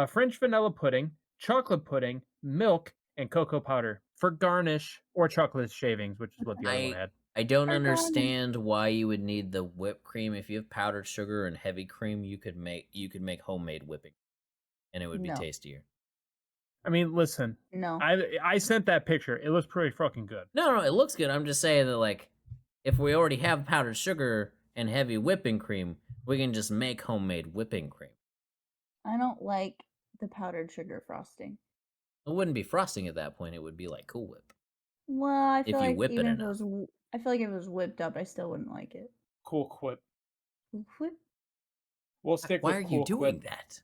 French vanilla pudding, chocolate pudding, milk, and cocoa powder for garnish or chocolate shavings, which is what the other one had. I don't Or garnish. understand why you would need the whipped cream. If you have powdered sugar and heavy cream, you could make homemade whipping, and it would be No. tastier. I mean, listen, No. I sent that picture. It looks pretty fucking good. No, it looks good. I'm just saying that, like, if we already have powdered sugar and heavy whipping cream, we can just make homemade whipping cream. I don't like the powdered sugar frosting. It wouldn't be frosting at that point. It would be like Cool Whip. Well, I feel you like whip it even if it enough. was, I feel like if it was whipped up, I still wouldn't like it. Cool Quip. Whip. We'll stick Why with are Cool you doing Quip. that?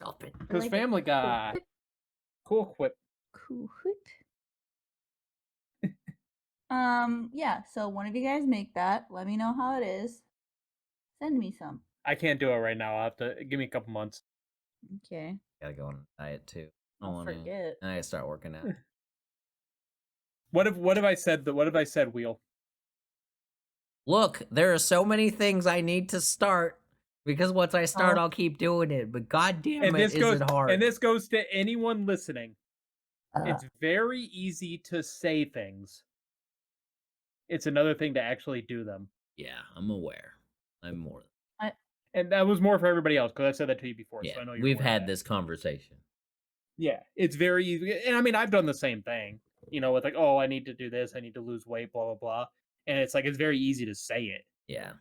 Stop it. Because like Family it. Guy. Cool Quip. Cool whip. Yeah, so one of you guys make that. Let me know how it is. Send me some. I can't do it right now. I'll have to give me a couple months. Okay. Gotta go on a diet too. I'll forget. I gotta start working out. What have I said? What have I said, Wheel? Look, there are so many things I need to start because once I start, Oh. I'll keep doing it. But goddamn And it, this is goes it hard? and this goes to anyone listening. Uh, It's very easy to say things. It's another thing to actually do them. Yeah, I'm aware. I'm more. And that was more for everybody else because I said that to you before. Yeah, So I know you're we've aware of had that. this conversation. Yeah, it's very easy. And I mean, I've done the same thing. You know, with like, oh, I need to do this. I need to lose weight. Blah blah blah. And it's like it's very easy to say it. Yeah.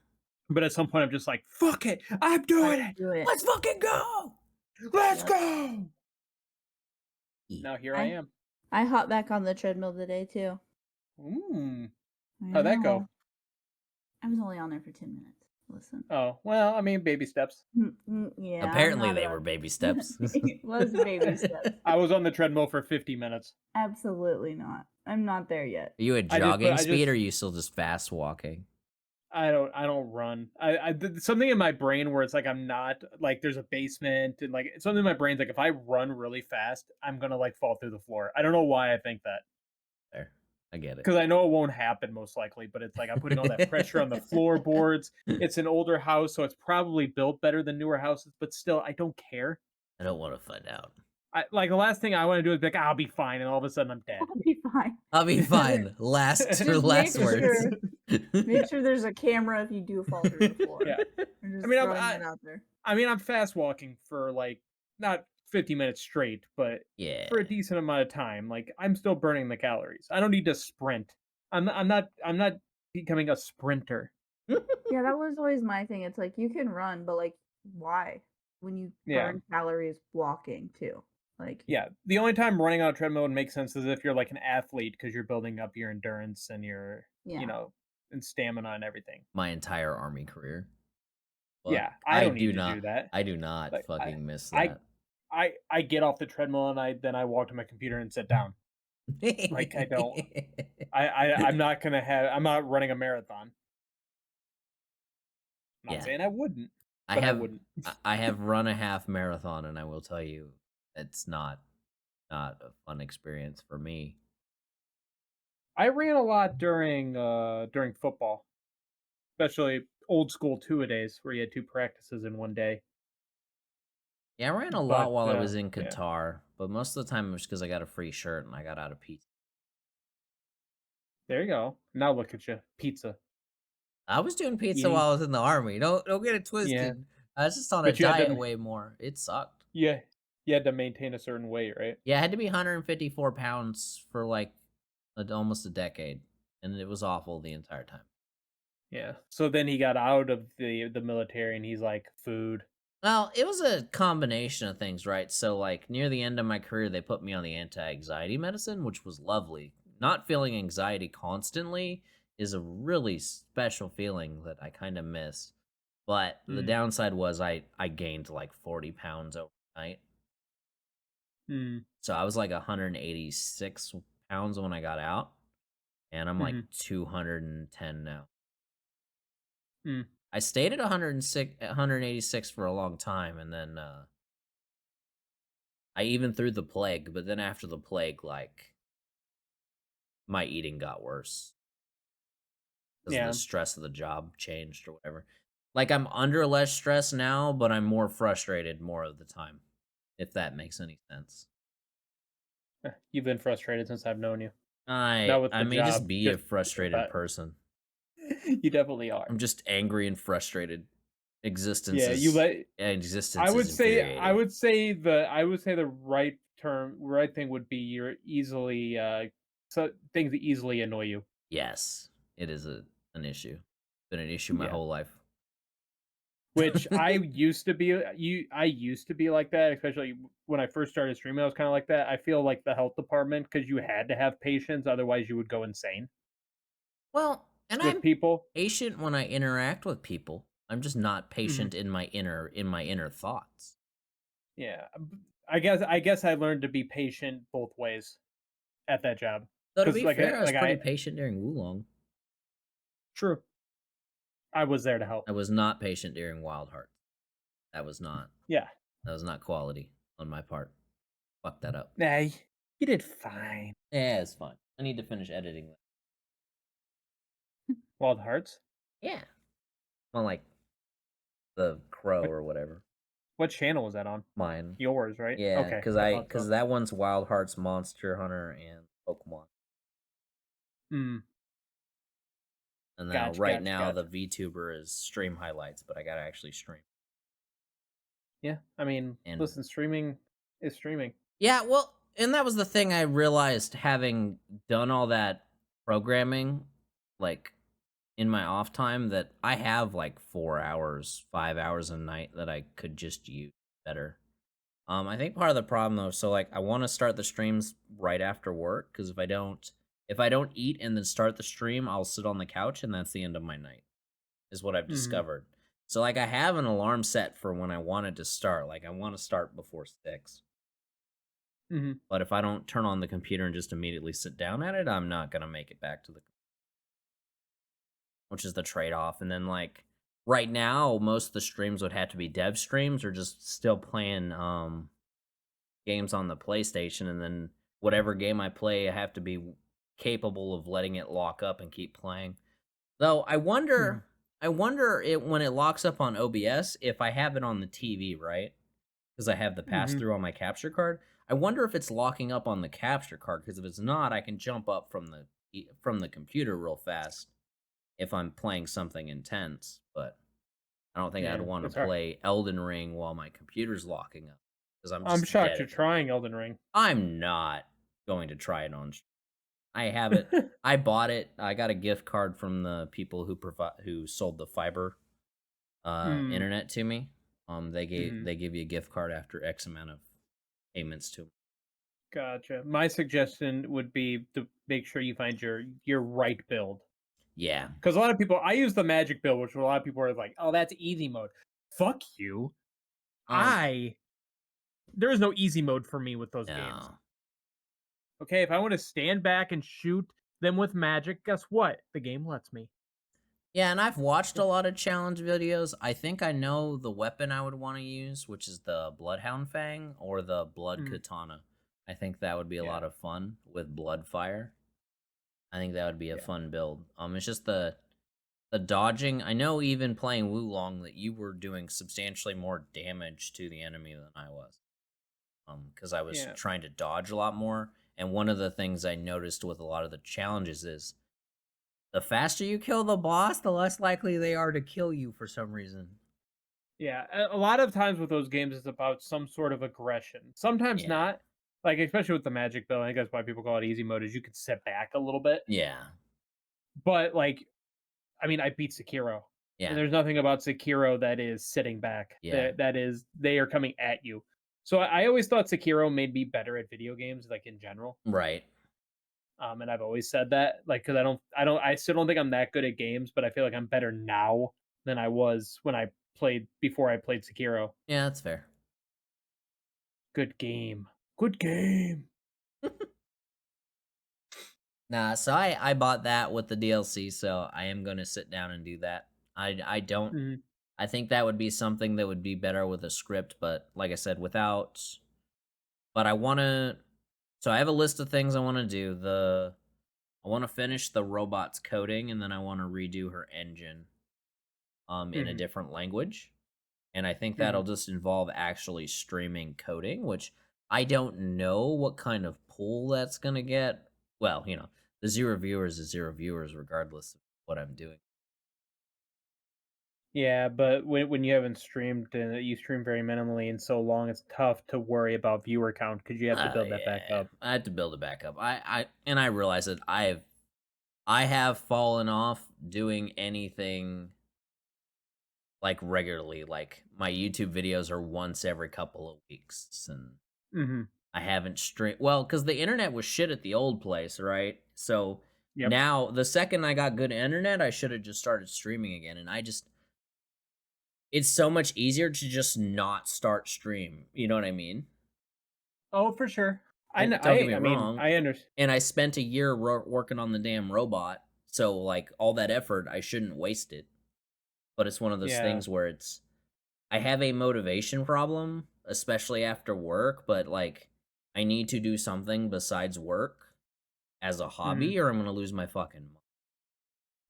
But at some point, I'm just like, fuck it. I'm doing it. do it. Let's fucking go. Let's Yep. go. Now here I am. I hopped back on the treadmill today too. How'd that go? know. I was only on there for 10 minutes. Listen. Oh, well, I mean, baby steps. Yeah. Apparently, I'm not they allowed- were baby steps. It was baby steps. I was on the treadmill for 50 minutes. Absolutely not. I'm not there yet. Are you at I just- jogging I speed, just- or are you still just fast walking? I don't run. Something in my brain where it's like I'm not like there's a basement and like something in my brain's like if I run really fast, I'm gonna like fall through the floor. I don't know why I think that There, I get it. because I know it won't happen most likely, but it's like I'm putting all that pressure on the floorboards. It's an older house, so it's probably built better than newer houses, but still, I don't care. I don't want to find out. Like the last thing I want to do is be like, I'll be fine, and all of a sudden I'm dead. I'll be fine. I'll be fine. Last Just last make words. sure- Make sure there's a camera if you do fall through the floor. Yeah. I'm just I mean, throwing that out there. I mean, I'm fast walking for like not 50 minutes straight, but Yeah. for a decent amount of time. Like I'm still burning the calories. I don't need to sprint. I'm not becoming a sprinter. Yeah, that was always my thing. It's like you can run, but like why? When you Yeah. burn calories walking too. Like Yeah, the only time running on a treadmill would make sense is if you're like an athlete because you're building up your endurance and your Yeah. you know and stamina and everything. My entire army career. But Yeah, I don't need to not do that. I do not Like, fucking miss I- that. I get off the treadmill and I walk to my computer and sit down. Like, I don't- I'm not running a marathon. I'm not Yeah. saying I wouldn't. I But have wouldn't. I have run a half marathon, and I will tell you, it's not a fun experience for me. I ran a lot during football, especially old school two-a-days where you had 2 practices in one day. Yeah, I ran a lot But, while I was in yeah. Qatar, but most of the time it was because I got a free shirt and I got out of pizza. There you go. Now look at you, pizza. I was doing pizza Eating- while I was in the army. Don't get it twisted. I was just on a But you had to- diet way more. It sucked. Yeah, you had to maintain a certain weight, right? Yeah, I had to be 154 pounds for like almost a decade, and it was awful the entire time. Yeah. So then he got out of the military, and he's like, food. Well, it was a combination of things, right? So, like, near the end of my career, they put me on the anti-anxiety medicine, which was lovely. Not feeling anxiety constantly is a really special feeling that I kind of miss. But the Mm. downside was I gained like 40 pounds overnight. Hmm. So I was like 186 pounds when I got out. and I'm like Mhm. 210 now. Mm. I stayed at 106, 186 for a long time, and then I even through the plague. But then after the plague, like my eating got worse because the Yeah. stress of the job changed or whatever. Like I'm under less stress now, but I'm more frustrated more of the time. If that makes any sense. You've been frustrated since I've known you. I Not with I the may just job, be a just frustrated that. person. You definitely are. I'm just angry and frustrated. Existence Yeah, you is let I existence is would say infuriating. the right thing would be you're easily so things that easily annoy you. Yes, it is an issue. Been an issue my Yeah. whole life. Which I used to be like that, especially when I first started streaming, I was kind of like that. I feel like the health department, because you had to have patience, otherwise you would go insane Well, and with I'm people. patient when I interact with people. I'm just not Hmm. patient in my inner thoughts. Yeah. I guess I learned to be patient both ways at that job. Though to Because be fair, I was like pretty I patient during Wulong. true. I was there to help. I was not patient during Wild Hearts. That was not Yeah. quality on my part. Fuck that up. Nah, you did fine. Yeah, it's fine. I need to finish editing that. Wild Hearts? Yeah. On like the Crow What or whatever. what channel was that on? Mine. Yours, right? Yeah, Okay, cause I I thought cause so. that one's Wild Hearts, Monster Hunter, and Pokemon. Mm, And now gotcha, right gotcha, now the gotcha. VTuber is stream highlights, but I gotta actually stream. Yeah, I mean, And listen, streaming is streaming. yeah, well, and that was the thing I realized having done all that programming, like in my off time, that I have like 4 hours, 5 hours a night that I could just use better. I think part of the problem though, so like I want to start the streams right after work because if I don't eat and then start the stream, I'll sit on the couch and that's the end of my night. Is what I've Mhm, discovered. So like I have an alarm set for when I wanted to start. Like I want to start before 6. mhm, But if I don't turn on the computer and just immediately sit down at it, I'm not gonna make it back to the, which is the trade-off. And then like right now, most of the streams would have to be dev streams or just still playing games on the PlayStation, and then whatever game I play, I have to be capable of letting it lock up and keep playing. Though mhm, I wonder it when it locks up on OBS if I have it on the TV, right? Because I have the pass mhm, through on my capture card. I wonder if it's locking up on the capture card because if it's not, I can jump up from the computer real fast if I'm playing something intense. But I don't think I'd yeah, want to it's hard. play Elden Ring while my computer's locking up because I'm I'm just shocked dead you're at that. trying Elden Ring. I'm not going to try it on. I have it. I bought it. I got a gift card from the people who sold the fiber Mm, internet to me. mhm, They give you a gift card after X amount of payments to 'em. gotcha. My suggestion would be to make sure you find your right build. Yeah. Because a lot of people, I use the magic build, which a lot of people are like, "Oh, that's easy mode." Fuck you. Um I There is no easy mode for me with those games. no. Okay, if I want to stand back and shoot them with magic, guess what? The game lets me. Yeah, and I've watched a lot of challenge videos. I think I know the weapon I would want to use, which is the Bloodhound Fang or the Blood Mm, Katana. I think that would be a yeah, lot of fun with Blood Fire. I think that would be a yeah, fun build. It's just the dodging. I know even playing Wulong that you were doing substantially more damage to the enemy than I was. Because I was yeah. trying to dodge a lot more. And one of the things I noticed with a lot of the challenges is the faster you kill the boss, the less likely they are to kill you for some reason. Yeah, a lot of times with those games, it's about some sort of aggression. Sometimes Yeah. not. Like, especially with the magic build, I think that's why people call it easy mode, is you could sit back a little bit. Yeah. But, like, I mean, I beat Sekiro, and Yeah. there's nothing about Sekiro that is sitting back. Yeah. That is, they are coming at you. So I always thought Sekiro made me better at video games, like in general. Right. And I've always said that, like, because I still don't think I'm that good at games, but I feel like I'm better now than I was when I played before I played Sekiro. Yeah, that's fair. Good game. Good game. Nah, so I bought that with the DLC, so I am going to sit down and do that. I don't Mhm. I think that would be something that would be better with a script, but like I said, without. But I want to. So I have a list of things I want to do. I want to finish the robot's coding, and then I want to redo her engine in a Mhm. different language. And I think that'll Mhm. just involve actually streaming coding, which I don't know what kind of pull that's gonna get. Well, the 0 viewers is 0 viewers regardless of what I'm doing. Yeah, but when you haven't streamed and you stream very minimally in so long, it's tough to worry about viewer count because you have to build that back Yeah, up. I have to build it back up. I realize that I have fallen off doing anything like regularly. Like my YouTube videos are once every couple of weeks, and Mhm. I haven't streamed well because the internet was shit at the old place, right? So Yep. now the second I got good internet, I should have just started streaming again. And it's so much easier to just not start stream. You know what I mean? Oh, for sure. I know. And don't get me I mean, wrong. I understand. And I spent a year working on the damn robot, so like all that effort, I shouldn't waste it. But it's one of those Yeah. things where I have a motivation problem, especially after work. But like, I need to do something besides work as a Mhm. hobby, or I'm gonna lose my fucking mind.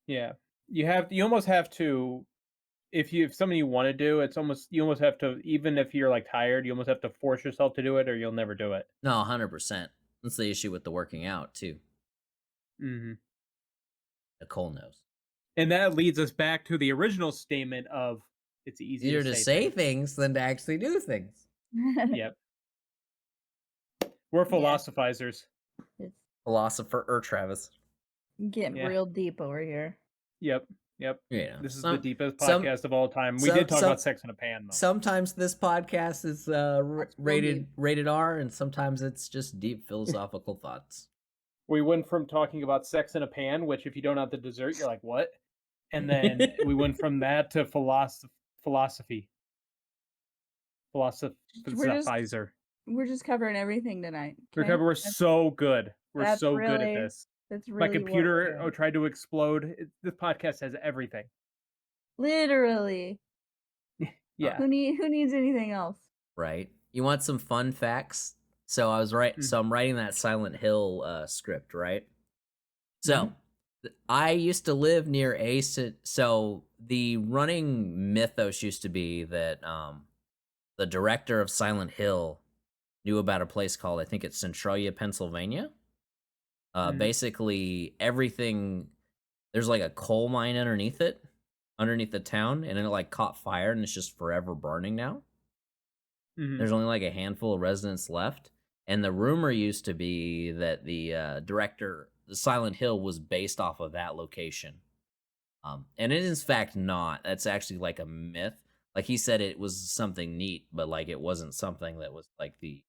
Yeah. You almost have to if something you want to do, it's almost you almost have to even if you're like tired, you almost have to force yourself to do it or you'll never do it. No, 100%. That's the issue with the working out too. Mhm. Nicole knows. And that leads us back to the original statement of it's easy to Easier to say say things. things than to actually do things. Yep. We're Yeah, philosophizers. it's Philosopher Travis. getting Yeah. real deep over here. Yep. Yep. You know, This is the deepest some, podcast of all time. We some, did talk some. about sex in a pan though. Sometimes this podcast is That's real rated deep. rated R, and sometimes it's just deep philosophical thoughts. We went from talking about sex in a pan, which if you don't have the dessert, you're like, what? And then we went from that to philosophy. We're just Philosophizer. we're just covering everything tonight. Okay, Recover, we're that's so good. We're that's so good at really this. that's My really what we're computer doing. tried to explode. This podcast has everything. Literally, Uh, Yeah. who needs anything else? right? You want some fun facts? So Mm-hmm. I'm writing that Silent Hill script, right? Mm-hmm. So I used to live near so the running mythos used to be that the director of Silent Hill knew about a place called, I think it's Centralia, Pennsylvania. Mm-hmm. Basically everything, there's like a coal mine underneath the town, and it like caught fire and it's just forever burning now. Mm-hmm. There's only like a handful of residents left. And the rumor used to be that the director, the Silent Hill, was based off of that location. And it is in fact not. That's actually like a myth. Like he said, it was something neat, but like it wasn't something that was like the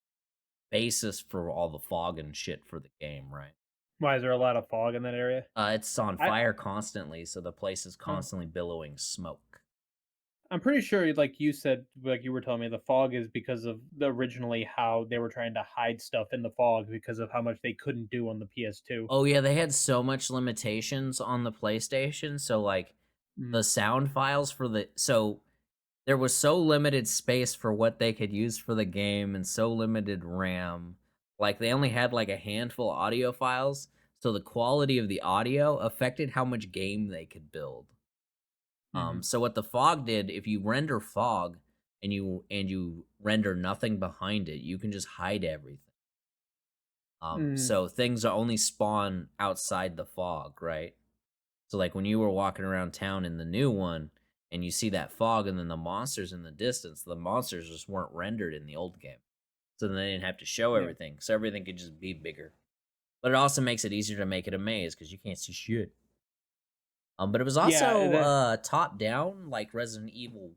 basis for all the fog and shit for the game, right? Why is there a lot of fog in that area? It's on I fire constantly, so the place is oh, constantly billowing smoke. I'm pretty sure, like you said, like you were telling me, the fog is because of originally how they were trying to hide stuff in the fog because of how much they couldn't do on the PS2. Oh yeah, they had so much limitations on the PlayStation, so like Mm-hmm. the sound files so there was so limited space for what they could use for the game and so limited RAM. Like they only had like a handful of audio files, so the quality of the audio affected how much game they could build. Mm-hmm. So what the fog did, if you render fog and you render nothing behind it, you can just hide everything. Mm-hmm. So things are only spawn outside the fog, right? So like when you were walking around town in the new one and you see that fog and then the monsters in the distance, the monsters just weren't rendered in the old game. So then they didn't have to show Yeah. everything. So everything could just be bigger. But it also makes it easier to make it a maze because you can't see shit. But it was Yeah. also top down like Resident Evil.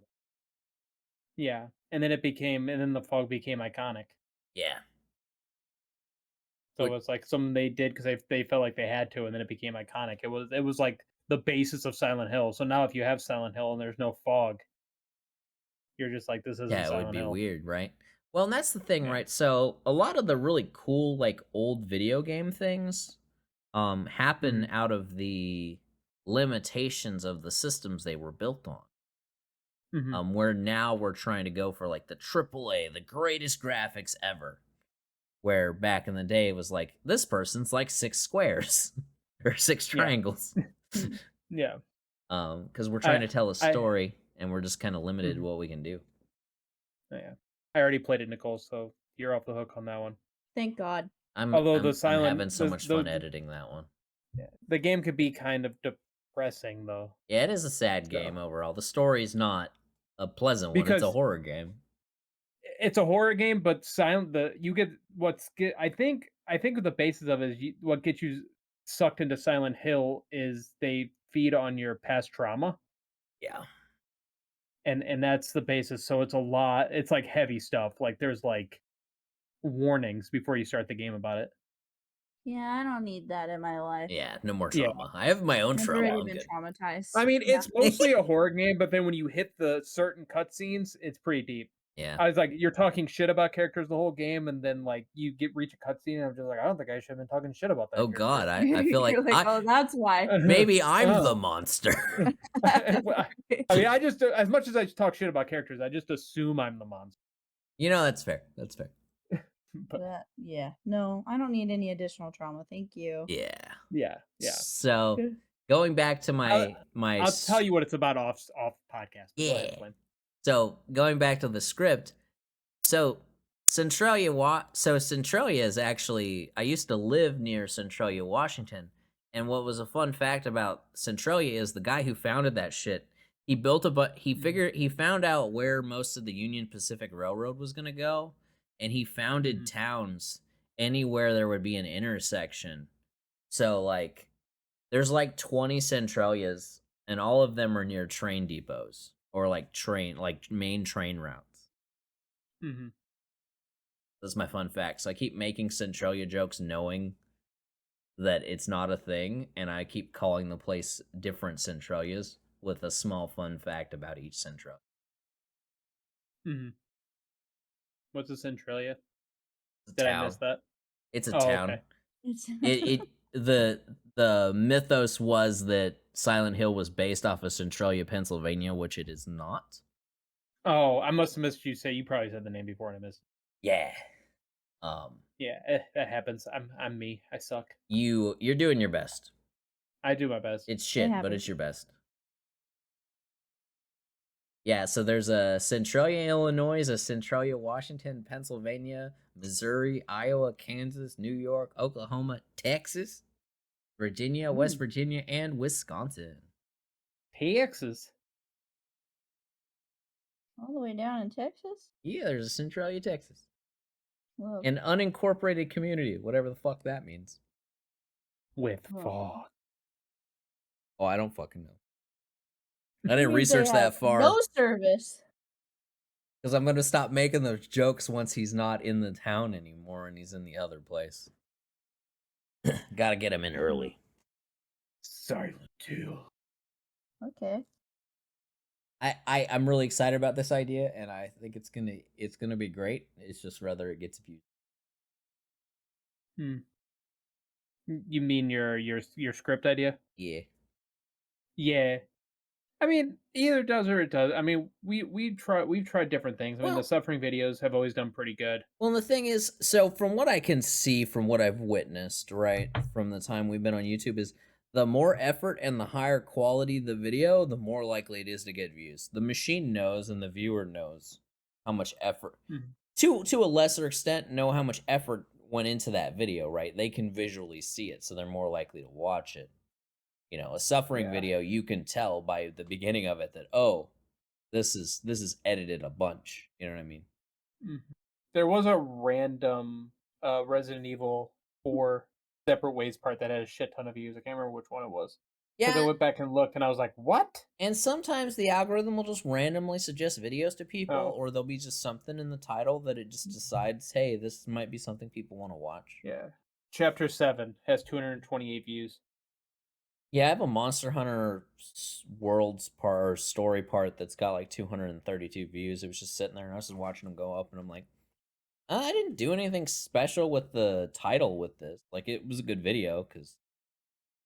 Yeah. And then and then the fog became iconic. Yeah. So it's like something they did because they felt like they had to, and then it became iconic. It was like the basis of Silent Hill. So now if you have Silent Hill and there's no fog, you're just like, this isn't Yeah, it would Silent be Hill. weird, right? Well, and that's the thing, Yeah. right? So a lot of the really cool, like old video game things, happen out of the limitations of the systems they were built on. Where now we're trying to go for like the AAA, the greatest graphics ever. Where back in the day it was like, this person's like 6 squares or 6 triangles. Yeah. Because we're trying to tell a story and we're just kind of limited to what we can do. Yeah. I already played it, Nicole, so you're off the hook on that one. Thank God. I'm having so much fun editing that one. Yeah. The game could be kind of depressing, though. Yeah, it is a sad game overall. The story's not a pleasant one. It's a horror game. It's a horror game, but I think the basis of it is what gets you sucked into Silent Hill is they feed on your past trauma. Yeah. And that's the basis. So it's a lot. It's like heavy stuff. Like there's like warnings before you start the game about it. Yeah, I don't need that in my life. Yeah, no more trauma. I have my own I've trauma. already been traumatized. I mean, it's mostly a horror game, but then when you hit the certain cutscenes, it's pretty deep. Yeah. I was like, you're talking shit about characters the whole game, and then like you reach a cutscene, and I'm just like, I don't think I should have been talking shit about that. Oh God, I feel like, oh, that's why. Maybe I'm the monster. I mean, I just, as much as I talk shit about characters, I just assume I'm the monster. You know, that's fair. That's fair. Yeah, no, I don't need any additional trauma. Thank you. Yeah. So going back to my I'll tell you what it's about off podcast. Yeah. So going back to the script, so Centralia is actually, I used to live near Centralia, Washington, and what was a fun fact about Centralia is the guy who founded that shit. He built he found out where most of the Union Pacific Railroad was gonna go, and he founded towns anywhere there would be an intersection. So like, there's like 20 Centralias, and all of them are near train depots or like main train routes. That's my fun fact. So I keep making Centralia jokes knowing that it's not a thing, and I keep calling the place different Centralias with a small fun fact about each Centralia. What's a Centralia? Did I miss that? It's a town. Okay. The mythos was that Silent Hill was based off of Centralia, Pennsylvania, which it is not. Oh, I must have missed you say. You probably said the name before and I missed. Yeah. Yeah, that happens. I'm me. I suck. You're doing your best. I do my best. It's shit, but it's your best. Yeah, so there's a Centralia, Illinois, a Centralia, Washington, Pennsylvania, Missouri, Iowa, Kansas, New York, Oklahoma, Texas, Virginia, West Virginia, and Wisconsin. Texas? All the way down in Texas? Yeah, there's a Centralia, Texas. Whoa. An unincorporated community, whatever the fuck that means. With fuck. Oh, I don't fucking know. I didn't research that far. No service. Because I'm going to stop making those jokes once he's not in the town anymore and he's in the other place. Gotta get him in early. Silent Hill. Okay. I'm really excited about this idea, and I think it's gonna be great. It's just whether it gets viewed. You mean your script idea? Yeah. Yeah. I mean, either does or it does. I mean, we've tried different things. I mean, the suffering videos have always done pretty good. Well, the thing is, so from what I can see, from what I've witnessed, right, from the time we've been on YouTube, is the more effort and the higher quality the video, the more likely it is to get views. The machine knows and the viewer knows how much effort, to a lesser extent, know how much effort went into that video, right? They can visually see it, so they're more likely to watch it. You know, a suffering video, you can tell by the beginning of it that, oh, this is edited a bunch. You know what I mean? There was a random Resident Evil 4 Separate Ways part that had a shit ton of views. I can't remember which one it was. Yeah. Because I went back and looked, and I was like, what? And sometimes the algorithm will just randomly suggest videos to people, or there'll be just something in the title that it just decides, hey, this might be something people want to watch. Yeah. Chapter 7 has 228 views. Yeah, I have a Monster Hunter Worlds story part that's got like 232 views. It was just sitting there, and I was just watching them go up, and I'm like, I didn't do anything special with the title with this. Like, it was a good video, because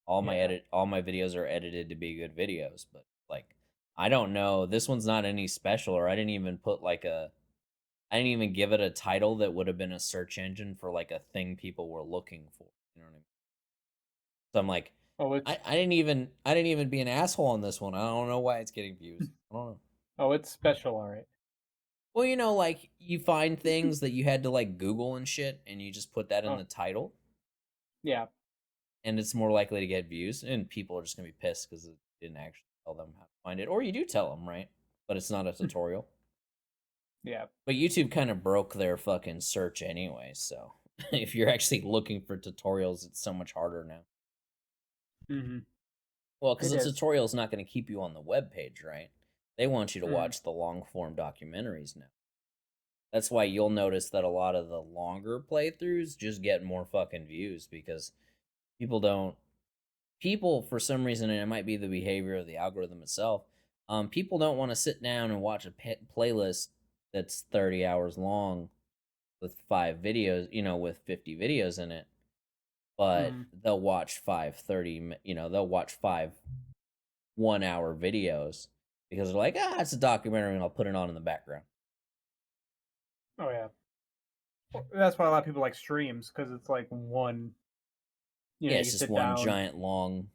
All Yeah. my videos are edited to be good videos, but like I don't know. This one's not any special, or I didn't even put like I didn't even give it a title that would have been a search engine for like a thing people were looking for. You know what I mean? So I'm like, Oh, it's I didn't even be an asshole on this one. I don't know why it's getting views. I don't know. it's special, all right. Well, you know, like you find things that you had to like Google and shit, and you just put that in Oh, the title, yeah. and it's more likely to get views, and people are just gonna be pissed because it didn't actually tell them how to find it, or you do tell them, right? But it's not a tutorial. Yeah. But YouTube kind of broke their fucking search anyway, so if you're actually looking for tutorials, it's so much harder now. Mm-hmm. Well, because It the is. tutorial is not going to keep you on the web page, right? They want you to Mhm. watch the long form documentaries now. That's why you'll notice that a lot of the longer playthroughs just get more fucking views because people don't. People, for some reason, and it might be the behavior of the algorithm itself, people don't want to sit down and watch a playlist that's 30 hours long with 5 videos, with 50 videos in it, but Mhm. they'll watch 5 30, they'll watch 5 1 hour videos because they're like, it's a documentary and I'll put it on in the background. Oh yeah. Well, that's why a lot of people like streams, because it's like one. Yeah, You it's just sit one down giant long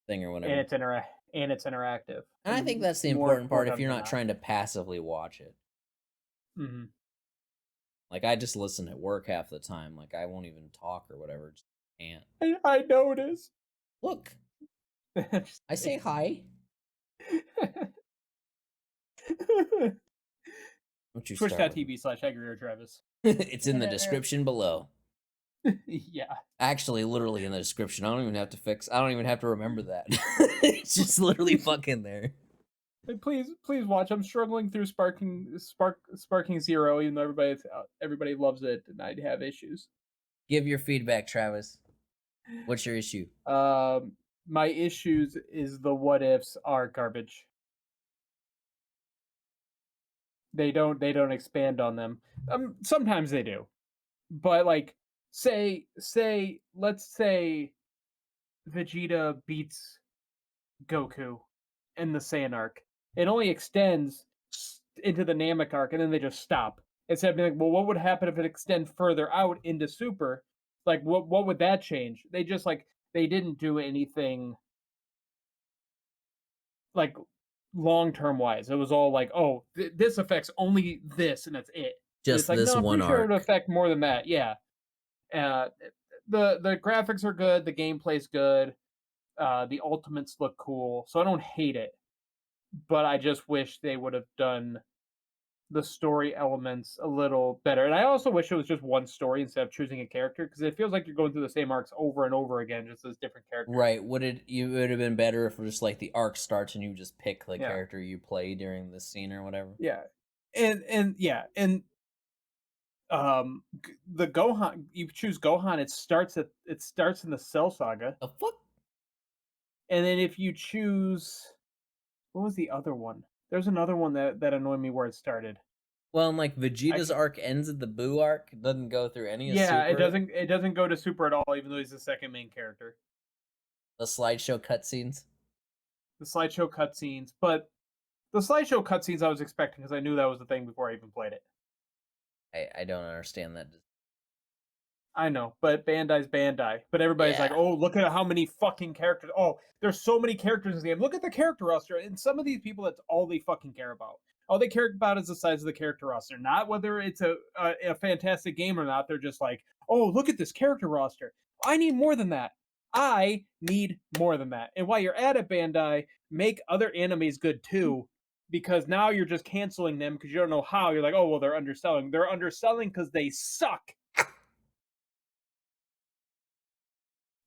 thing or and whatever. it's interactive, And I think and that's the more important part if times you're than not not. trying to passively watch it. Mm-hmm. Like, I just listen at work half the time. Like, I won't even talk or whatever. Just can't. I noticed. Look, I say hi. Don't you start with me. Twitch.tv/AngrierTravis. It's in the description below. Yeah. Actually, literally in the description. I don't even have to remember that. It's just literally fucking there. And please watch. I'm struggling through Sparking Zero, even though everybody loves it, and I have issues. Give your feedback, Travis. What's your issue? My issues is the what ifs are garbage. They don't expand on them. Sometimes they do, but like let's say Vegeta beats Goku in the Saiyan arc. It only extends into the Namek arc, and then they just stop. Instead of being like, well, what would happen if it extend further out into Super? Like, what would that change? They just they didn't do anything like long-term wise. It was all like, oh, this affects only this, and that's it. And it's Just like, this no, I'm one pretty sure it would arc. affect more than that. Yeah. Uh, the graphics are good. The gameplay's good. The ultimates look cool, so I don't hate it. But I just wish they would have done the story elements a little better. And I also wish it was just one story instead of choosing a character, because it feels like you're going through the same arcs over and over again, just as different characters. Right. Would have been better if just like the arc starts and you just pick the Yeah. character you play during the scene or whatever? Yeah. And the Gohan, you choose Gohan, it starts in the Cell Saga. The fuck? And then if you choose, what was the other one? There's another one that annoyed me where it started. Well, and like Vegeta's arc ends at the Boo arc. It doesn't go through any of Yeah, Super. it doesn't go to Super at all, even though he's the second main character. The slideshow cutscenes. The slideshow cutscenes, but the slideshow cutscenes I was expecting, because I knew that was the thing before I even played it. I don't understand that. I know, but Bandai's Bandai. But everybody's like, Yeah. oh, look at how many fucking characters. Oh, there's so many characters in this game. Look at the character roster. And some of these people, that's all they fucking care about. All they care about is the size of the character roster, not whether it's a fantastic game or not. They're just like, oh, look at this character roster. I need more than that. I need more than that. And while you're at it, Bandai, make other animes good too, because now you're just canceling them because you don't know how. You're like, oh, well, they're underselling. They're underselling because they suck.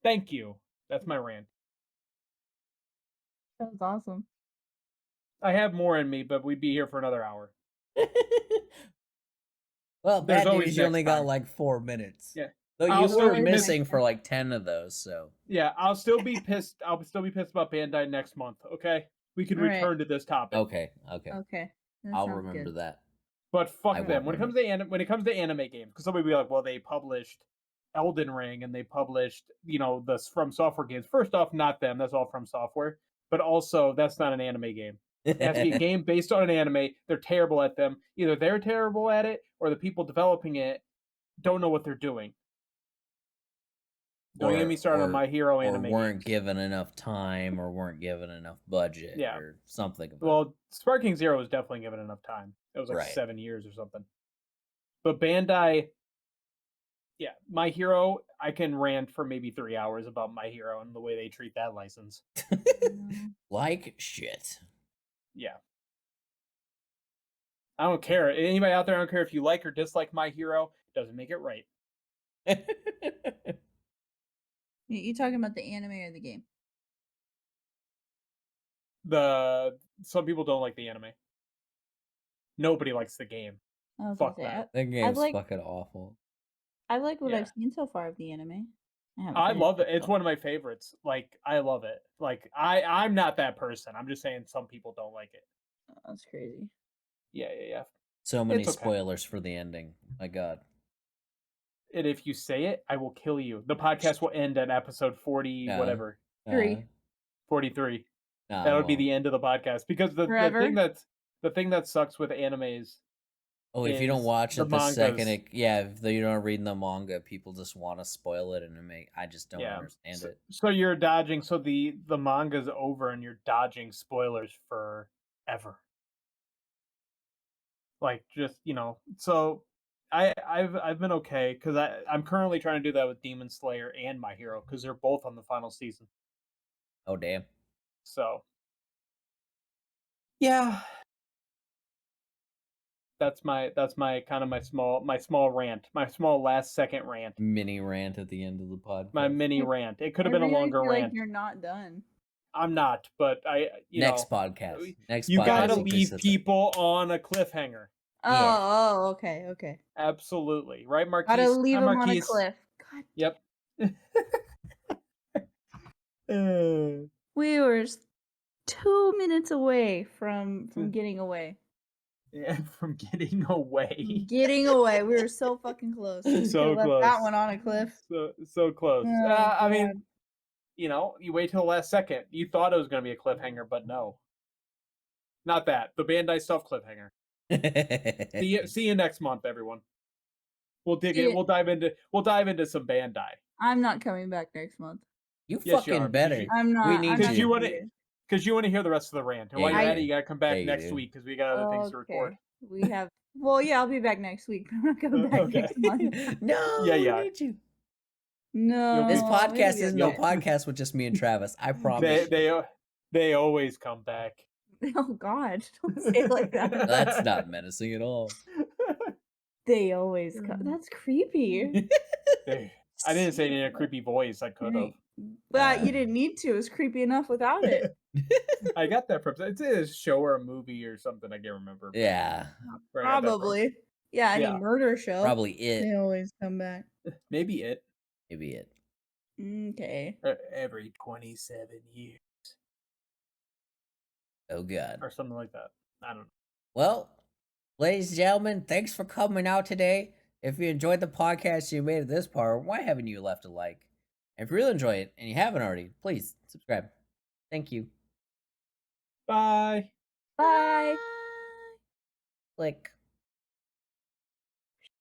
Thank you. That's my rant. That was awesome. I have more in me, but we'd be here for another hour. Well, There's bad always news, you only next got time. like 4 minutes. Yeah. Though I'll you still were be missing missing- for like 10 of those, so. Yeah, I'll still be pissed. I'll still be pissed about Bandai next month. Okay, we can All right. return to this topic. Okay. Okay. That I'll sounds remember good. that. But fuck I them. won't When it comes to anime games, because somebody will be like, well, they published Elden Ring and they published, the From Software games. First off, not them. That's all From Software. But also, that's not an anime game. It has to be a game based on an anime. They're terrible at them. Either they're terrible at it, or the people developing it don't know what they're doing. Don't get me started on My Hero anime weren't games. given enough time, or weren't given enough budget, or something. Well, Sparking Zero was definitely given enough time. It was like 7 years or something. But Bandai, My Hero, I can rant for maybe 3 hours about My Hero and the way they treat that license. Like shit. Yeah. I don't care. Anybody out there, I don't care if you like or dislike My Hero. Doesn't make it right. You talking about the anime or the game? Some people don't like the anime. Nobody likes the game. Fuck that. That game's fucking awful. I like what I've seen so far of the anime. I love it. It's one of my favorites. Like, I love it. Like, I'm not that person. I'm just saying some people don't like it. Oh, that's crazy. Yeah. So many spoilers for the ending. My God. And if you say it, I will kill you. The podcast will end at episode 40, whatever. 43. That would be the end of the podcast. Because the thing that sucks with animes. Oh, if you don't watch it the second if you don't read the manga, people just want to spoil it, and I just don't understand it. So you're dodging. So the manga's over, and you're dodging spoilers forever. Like, just so I've been okay because I'm currently trying to do that with Demon Slayer and My Hero because they're both on the final season. Oh damn! So yeah. That's my kind of my small rant, my small last second rant. Mini rant at the end of the podcast. My mini rant. It could have been a longer rant. Like you're not done. I'm not, but next podcast. You gotta leave people on a cliffhanger. Oh, okay. Absolutely, right, Marquise? Gotta leave them on a cliff. God. Yep. We were 2 minutes away from getting away. Yeah, from getting away. Getting away. We were so fucking close. So close. Left that one on a cliff. So close. Oh, I mean, you wait till the last second. You thought it was going to be a cliffhanger, but no. Not that. The Bandai stuff cliffhanger. See you next month, everyone. We'll dig in. We'll dive into some Bandai. I'm not coming back next month. You fucking better. I'm not. We need to. Because you want to hear the rest of the rant. And while you're at it, you got to come back next week because we got other things to record. We have. Well, yeah, I'll be back next week. But I'm not coming back next month. No, yeah. We need you. No. This podcast is no podcast with just me and Travis. I promise. They always come back. Oh God! Don't say it like that. That's not menacing at all. They always come. That's creepy. I didn't say it in a creepy voice. I could have. But you didn't need to. It was creepy enough without it. I got that from it's a show or a movie or something. I can't remember. Yeah. Probably. Yeah, any murder show. Probably It. They always come back. Maybe It. Okay. Every 27 years. Oh God. Or something like that. I don't know. Well, ladies and gentlemen, thanks for coming out today. If you enjoyed the podcast, you made it this far, why haven't you left a like? And if you really enjoy it and you haven't already, please subscribe. Thank you. Bye. Bye. Click.